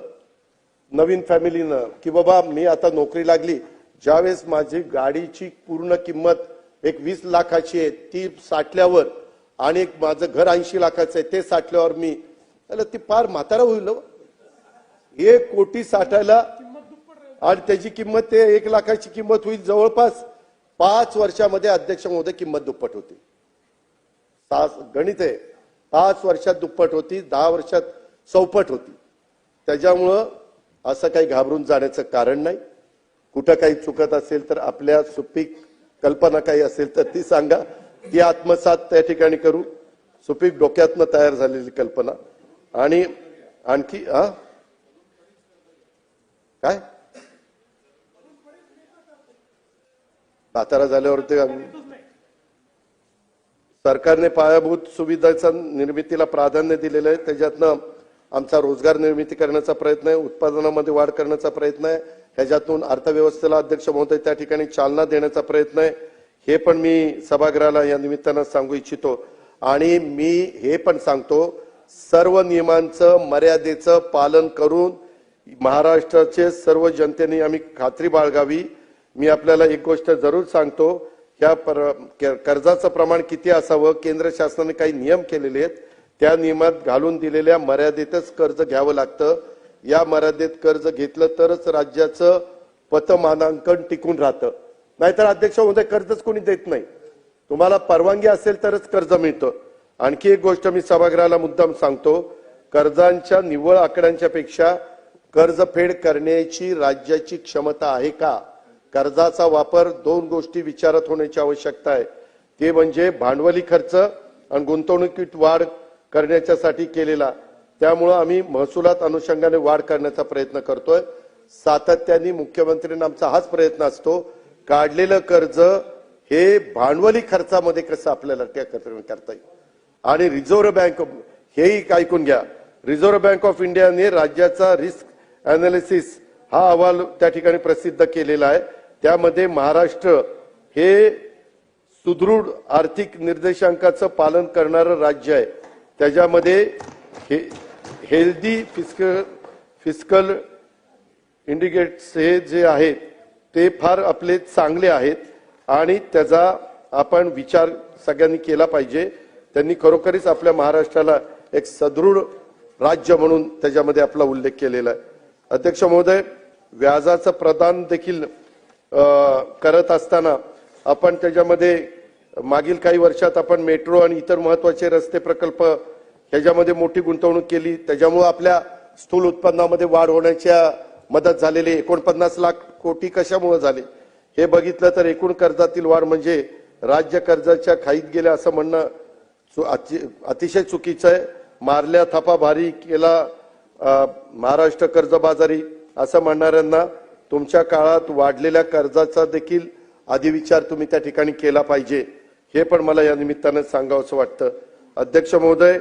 नवीन फॅमिलीनं की बाबा मी आता नोकरी लागली, ज्यावेळेस माझी गाडीची पूर्ण किंमत एक 20 लाखाची आहे ती साठल्यावर आणि एक माझं घर 80 लाखाचं आहे ते साठल्यावर मी त्याला ती फार म्हातारा होईल. 1 कोटी साठायला आणि त्याची किंमत ते 1 लाखाची किंमत होईल जवळपास 5 वर्षामध्ये अध्यक्ष महोदय किंमत दुप्पट होती. गणित आहे, 5 वर्षात दुप्पट होती, 10 वर्षात चौपट होती. त्याच्यामुळं असं काही घाबरून जाण्याचं कारण नाही. कुठं काही चुकत असेल तर आपल्या सुपीक कल्पना काही असेल तर ती सांगा, ती आत्मसात त्या ठिकाणी करू. सुपीक डोक्यातनं तयार झालेली कल्पना. आणि आणखी काय सातारा झाल्यावर ते सरकारने पायाभूत सुविधांच्या निर्मितीला प्राधान्य दिलेलं आहे. त्याच्यातनं आमचा रोजगार निर्मिती करण्याचा प्रयत्न आहे, उत्पादनामध्ये वाढ करण्याचा प्रयत्न आहे, ह्याच्यातून अर्थव्यवस्थेला अध्यक्ष महोदय त्या ठिकाणी चालना देण्याचा प्रयत्न आहे. हे पण मी सभागृहाला या निमित्तानं सांगू इच्छितो. आणि मी हे पण सांगतो, सर्व नियमांचं मर्यादेचं पालन करून महाराष्ट्राचे सर्व जनतेने आम्ही खात्री बाळगावी. मी आपल्याला एक गोष्ट जरूर सांगतो, ह्या कर्जाचं प्रमाण किती असावं, केंद्र शासनाने काही नियम केलेले आहेत, त्या नियमात घालून दिलेल्या मर्यादेतच कर्ज घ्यावं लागतं. या मर्यादेत कर्ज घेतलं तरच राज्याचं पतमानांकन टिकून राहतं. नाहीतर अध्यक्ष महोदय कर्जच कोणी देत नाही. तुम्हाला परवानगी असेल तरच कर्ज मिळतं. आणखी एक गोष्ट मी सभागृहाला मुद्दाम सांगतो, कर्जांच्या निव्वळ आकड्यांच्या पेक्षा कर्जफेड करण्याची राज्याची क्षमता आहे का? कर्जाचा वापर 2 गोष्टी विचारात होण्याची आवश्यकता आहे. ते म्हणजे भांडवली खर्च आणि गुंतवणुकीत वाढ करण्याच्यासाठी केलेला. त्यामुळे आम्ही महसुलात अनुषंगाने वाढ करण्याचा प्रयत्न करतोय. सातत्याने मुख्यमंत्र्यांना आमचा हाच प्रयत्न असतो, काढलेलं कर्ज हे भांडवली खर्चामध्ये कसं आपल्याला करता येईल. आणि रिझर्व्ह बँक, हेही ऐकून घ्या, रिझर्व्ह बँक ऑफ इंडियाने राज्याचा रिस्क अनालिसिस हा अहवाल त्या ठिकाणी प्रसिद्ध केलेला आहे. त्यामध्ये महाराष्ट्र हे सुदृढ आर्थिक निर्देशांकाचं पालन करणारं राज्य आहे. त्याच्यामध्ये हेल्दी फिस्कल इंडिकेटर्स हे जे आहेत ते फार आपले चांगले आहेत आणि त्याचा आपण विचार सगळ्यांनी केला पाहिजे. त्यांनी खरोखरीच आपल्या महाराष्ट्राला एक सदृढ राज्य म्हणून त्याच्यामध्ये आपला उल्लेख केलेला आहे. अध्यक्ष महोदय, व्याजाचं प्रदान देखील करत असताना आपण त्याच्यामध्ये मागील काही वर्षात आपण मेट्रो आणि इतर महत्वाचे रस्ते प्रकल्प ह्याच्यामध्ये मोठी गुंतवणूक केली. त्याच्यामुळे आपल्या स्थूल उत्पन्नामध्ये वाढ होण्याच्या मदत झालेली. 49 लाख कोटी कशामुळे झाले हे बघितलं तर एकूण कर्जातील वाढ म्हणजे राज्य कर्जाच्या खाईत गेले असं म्हणणं अतिशय चुकीचं आहे. मारल्या थापा भारी केला महाराष्ट्र कर्जबाजारी असं म्हणणाऱ्यांना तुमच्या काळात वाढलेल्या कर्जाचा देखील आधी विचार तुम्ही त्या ठिकाणी केला पाहिजे, हे पण मला या निमित्तानं सांगावंसं वाटतं. अध्यक्ष महोदय,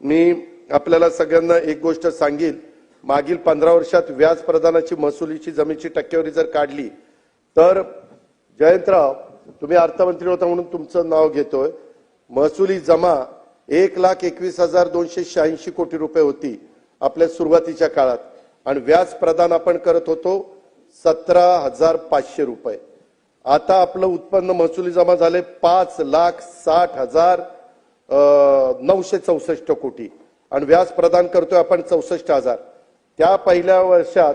मी आपल्याला सगळ्यांना एक गोष्ट सांगेल. मागील 15 वर्षात व्याज प्रदानाची महसुलीची जमीची टक्केवारी जर काढली तर जयंतराव, तुम्ही अर्थमंत्री होता म्हणून तुमचं नाव घेतोय, महसुली जमा 1,21,286 कोटी रुपये होती आपल्या सुरुवातीच्या काळात आणि व्याज प्रदान आपण करत होतो 17,500 रुपये. आता आपलं उत्पन्न महसुली जमा झाले 5,60,964 कोटी आणि व्याज प्रदान करतोय आपण 64,000. त्या पहिल्या वर्षात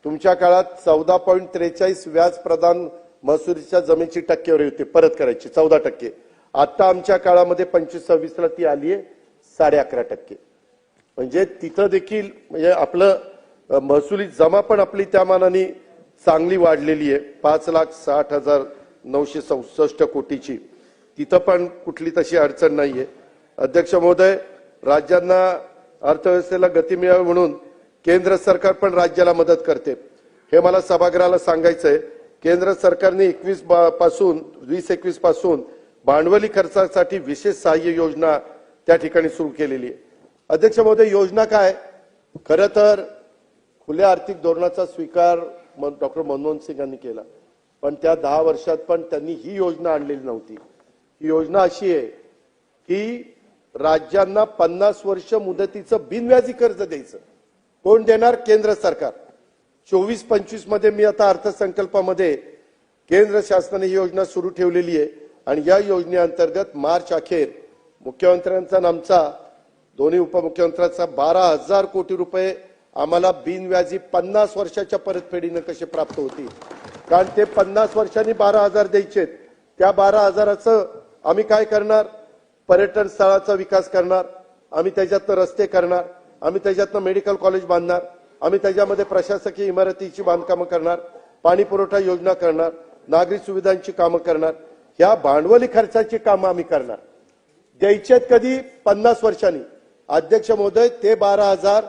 तुमच्या काळात 14.43 व्याज प्रदान महसुलीच्या जमीची टक्केवारी होती परत करायची 14%. आता आमच्या काळामध्ये 25-26 ती आली आहे 11.5%. म्हणजे तिथं देखील म्हणजे आपलं महसुली जमा पण आपली त्या मानाने चांगली वाढलेली आहे 5,60,964 कोटीची. तिथं पण कुठली तशी अडचण नाहीये. अध्यक्ष महोदय, राज्यांना अर्थव्यवस्थेला गती मिळावी म्हणून केंद्र सरकार पण राज्याला मदत करते, हे मला सभागृहाला सांगायचंय. केंद्र सरकारने 2021 पासून भांडवली खर्चासाठी विशेष सहाय्य योजना त्या ठिकाणी सुरू केलेली आहे. अध्यक्ष महोदय, योजना काय? खरं तर खुल्या आर्थिक धोरणाचा स्वीकार डॉक्टर मनमोहन सिंग यांनी केला, पण त्या 10 वर्षात पण त्यांनी ही योजना आणलेली नव्हती. ही योजना अशी आहे की राज्यांना 50 वर्ष मुदतीचं बिनव्याजी कर्ज द्यायचं. कोण देणार? केंद्र सरकार. 24-25 मध्ये मी आता अर्थसंकल्पामध्ये केंद्र शासनाने ही योजना सुरू ठेवलेली आहे आणि या योजनेअंतर्गत मार्च अखेर मुख्यमंत्र्यांचा आणि आमचा दोन्ही उपमुख्यमंत्र्यांचा 12,000 कोटी रुपये आम्हाला बिनव्याजी 50 वर्षाच्या परतफेडीनं कसे प्राप्त होतील. कारण ते 50 वर्षांनी 12,000 द्यायचे. त्या 12,000चं आम्ही काय करणार? पर्यटन स्थळाचा विकास करणार, आम्ही त्याच्यातनं रस्ते करणार, आम्ही त्याच्यातनं मेडिकल कॉलेज बांधणार, आम्ही त्याच्यामध्ये प्रशासकीय इमारतीची बांधकामं करणार, पाणी पुरवठा योजना करणार, नागरी सुविधांची कामं करणार. ह्या भांडवली खर्चाची कामं आम्ही करणार. द्यायचेत कधी? 50 वर्षांनी. अध्यक्ष महोदय, ते 12,000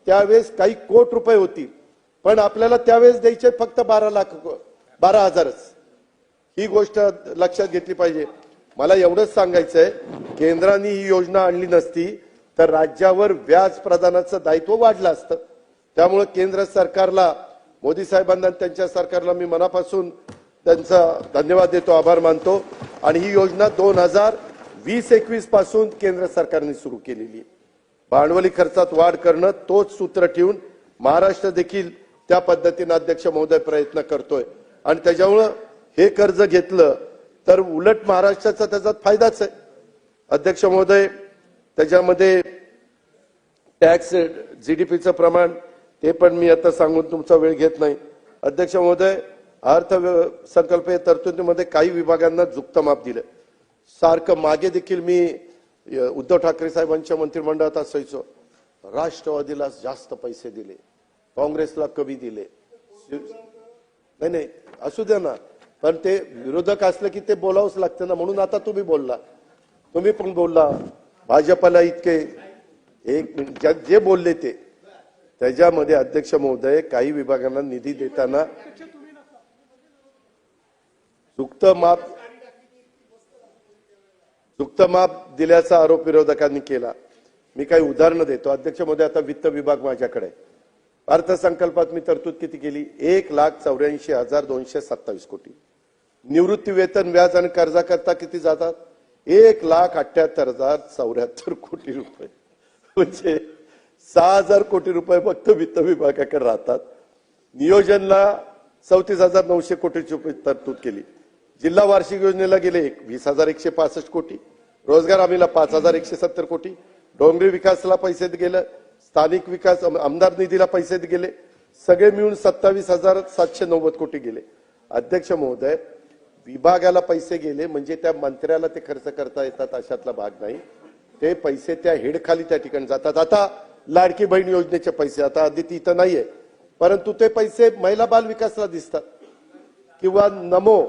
त्यावेळेस काही कोट रुपये होतील, पण आपल्याला त्यावेळेस द्यायचे फक्त 12,000च. ही गोष्ट लक्षात घेतली पाहिजे. मला एवढंच सांगायचंय, केंद्राने ही योजना आणली नसती तर राज्यावर व्याज प्रदानाचं दायित्व वाढलं असतं. त्यामुळे केंद्र सरकारला, मोदी साहेबांना त्यांच्या सरकारला मी मनापासून त्यांचा धन्यवाद देतो, आभार मानतो. आणि ही योजना 2020-21 पासून केंद्र सरकारने सुरू केलेली आहे. भांडवली खर्चात वाढ करणं तोच सूत्र ठेवून महाराष्ट्र देखील त्या पद्धतीने अध्यक्ष महोदय प्रयत्न करतोय आणि त्याच्यामुळं हे कर्ज घेतलं तर उलट महाराष्ट्राचा त्याच्यात फायदाच आहे. अध्यक्ष महोदय, त्याच्यामध्ये टॅक्स जीडीपीचं प्रमाण ते पण मी आता सांगून तुमचा वेळ घेत नाही. अध्यक्ष महोदय, अर्थसंकल्प तरतुदीमध्ये काही विभागांना झुकतं माप दिलं. सारखं मागे देखील मी उद्धव ठाकरे साहेबांच्या मंत्रिमंडळात असायचो, राष्ट्रवादीला जास्त पैसे दिले, काँग्रेसला कमी दिले. नाही असू द्या ना, पण ते विरोधक असलं की ते बोलावंच लागतं ना. म्हणून आता तुम्ही बोलला, तुम्ही पण बोलला. भाजपला इतके एक जे बोलले ते त्याच्यामध्ये अध्यक्ष महोदय काही विभागांना निधी देताना झुकतं माप दिल्याचा आरोप विरोधकांनी केला. मी काही उदाहरणं देतो. अध्यक्ष महोदय, आता वित्त विभाग माझ्याकडे. अर्थसंकल्पात मी तरतूद किती केली? 1,84,227 कोटी. निवृत्ती वेतन, व्याज आणि कर्जाकरता किती जातात? 1,78,074 कोटी रुपये. म्हणजे 6,000 कोटी रुपये फक्त वित्त विभागाकडे राहतात. नियोजनला 34,900 कोटीची तरतूद केली. जिल्हा वार्षिक योजनेला गेले 20,165 कोटी. रोजगार हमीला 5,170 कोटी. डोंगरी विकासाला पैसे गेले, स्थानिक विकास आमदार निधीला पैसे गेले, सगळे मिळून 27,790 कोटी गेले. अध्यक्ष महोदय, विभागाला पैसे गेले म्हणजे त्या मंत्र्याला ते खर्च करता येतात अशातला भाग नाही. ते पैसे त्या हेडखाली त्या ठिकाणी जातात. आता लाडकी बहीण योजनेचे पैसे, आता अदिती इथं नाहीये, परंतु ते पैसे महिला बाल विकासला दिसतात. किंवा नमो,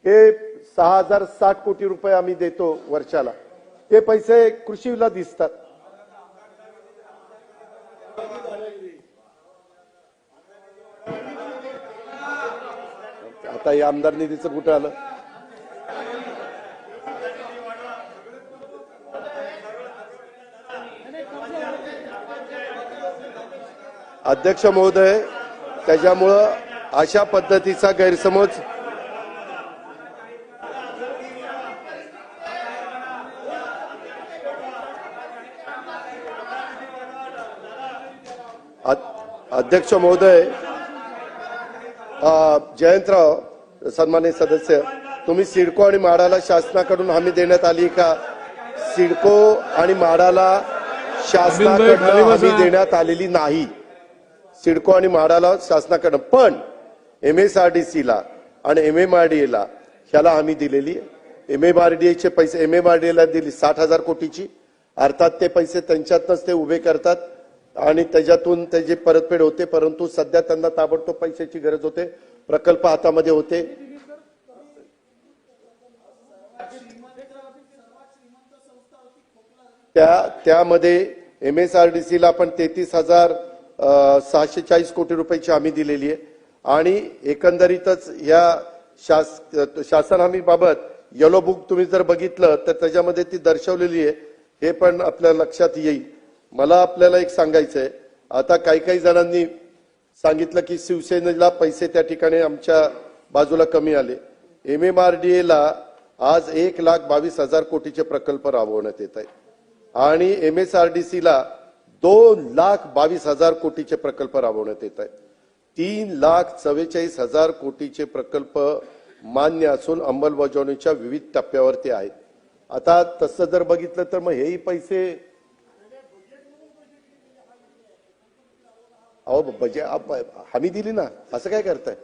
हे 6,060 कोटी रुपये आम्ही देतो वर्षाला, ते पैसे कृषीला दिसतात. आता हे आमदार निधीचं कुठं आलं? अध्यक्ष महोदय, त्याच्यामुळं अशा पद्धतीचा गैरसमज अध्यक्ष महोदय, जयंतराव सन्माननीय सदस्य, तुम्ही सिडको आणि म्हाडाला शासनाकडून हमी देण्यात आली का? सिडको आणि म्हाडाला शासनाकडून हमी देण्यात आलेली नाही. सिडको आणि म्हाडाला शासनाकडून, पण MSRDCला आणि MMRDAला ह्याला हमी दिलेली आहे. MMRDAचे पैसे MMRDAला दिली 60,000 कोटीची, अर्थात ते पैसे त्यांच्यातच ते उभे करतात आणि त्याच्यातून त्याची परतफेड होते. परंतु सध्या त्यांना ताबडतोब पैशाची गरज होते, प्रकल्प हातामध्ये होते. त्यामध्ये MSRDCला आपण 33,640 कोटी रुपयाची हमी दिलेली आहे आणि एकंदरीतच या शासन हमी बाबत येलो बुक तुम्ही जर बघितलं तर त्याच्यामध्ये ती दर्शवलेली आहे, हे पण आपल्या लक्षात येईल. मला आपल्याला एक सांगायचंय, आता काही जणांनी सांगितलं की शिवसेनेला पैसे त्या ठिकाणी आमच्या बाजूला कमी आले. MMRDAला आज 1,22,000 कोटीचे प्रकल्प राबवण्यात येत आहेत आणि MSRDCला 2,22,000 कोटीचे प्रकल्प राबवण्यात येत आहेत. 3,44,000 कोटीचे प्रकल्प मान्य असून अंमलबजावणीच्या विविध टप्प्यावरती आहेत. आता तसं जर बघितलं तर मग हेही पैसे हमी दिली ना, असं काय करताय?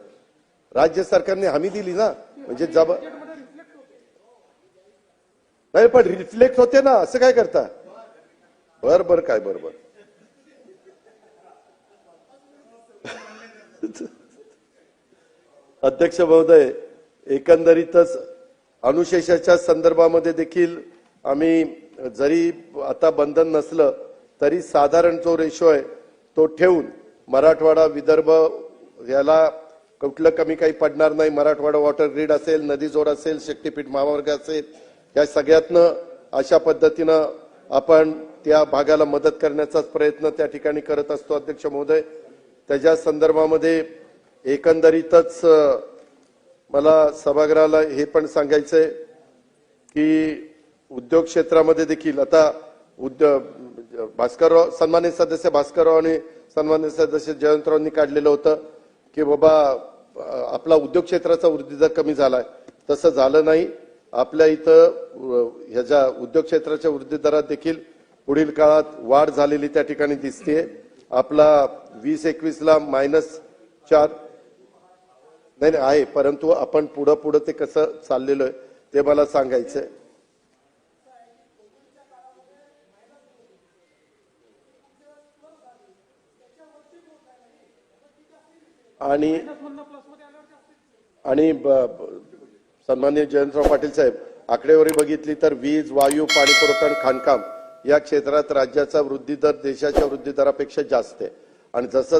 राज्य सरकारने हमी दिली ना, म्हणजे नाही पण रिफ्लेक्ट होते ना, असं काय करता? बर काय बरोबर. अध्यक्ष महोदय, एकंदरीतच अनुशेषाच्या संदर्भामध्ये देखील आम्ही जरी आता बंधन नसलं तरी साधारण जो रेशो आहे तो ठेवून मराठवाडा विदर्भ याला कुठलं कमी काही पडणार नाही. मराठवाडा वॉटर ग्रीड असेल, नदी जोड असेल, शक्तीपीठ महामार्ग असेल, या सगळ्यातनं अशा पद्धतीनं आपण त्या भागाला मदत करण्याचाच प्रयत्न त्या ठिकाणी करत असतो. अध्यक्ष महोदय, त्याच्या संदर्भामध्ये एकंदरीतच मला सभागृहाला हे पण सांगायचंय की उद्योग क्षेत्रामध्ये देखील आता भास्करराव, सन्मानित सदस्य भास्करराव आणि सन्मानित सदस्य जयंतरावांनी काढलेलं होतं की बाबा आपला उद्योग क्षेत्राचा वृद्धी दर कमी झालाय. तसं झालं नाही. आपल्या इथं ह्याच्या उद्योग क्षेत्राच्या वृद्धी दरात देखील पुढील काळात वाढ झालेली त्या ठिकाणी दिसतेय. आपला 2021ला -4 नाही आहे, परंतु आपण पुढं ते कसं चाललेलं आहे ते मला सांगायचंय. आणि सन्माननीय जयंतराव पाटील साहेब, आकडेवारी बघितली तर वीज, वायू, पाणी पुरवठा आणि खाणकाम या क्षेत्रात राज्याचा वृद्धी दर देशाच्या वृद्धी दरापेक्षा जास्त आहे आणि जसं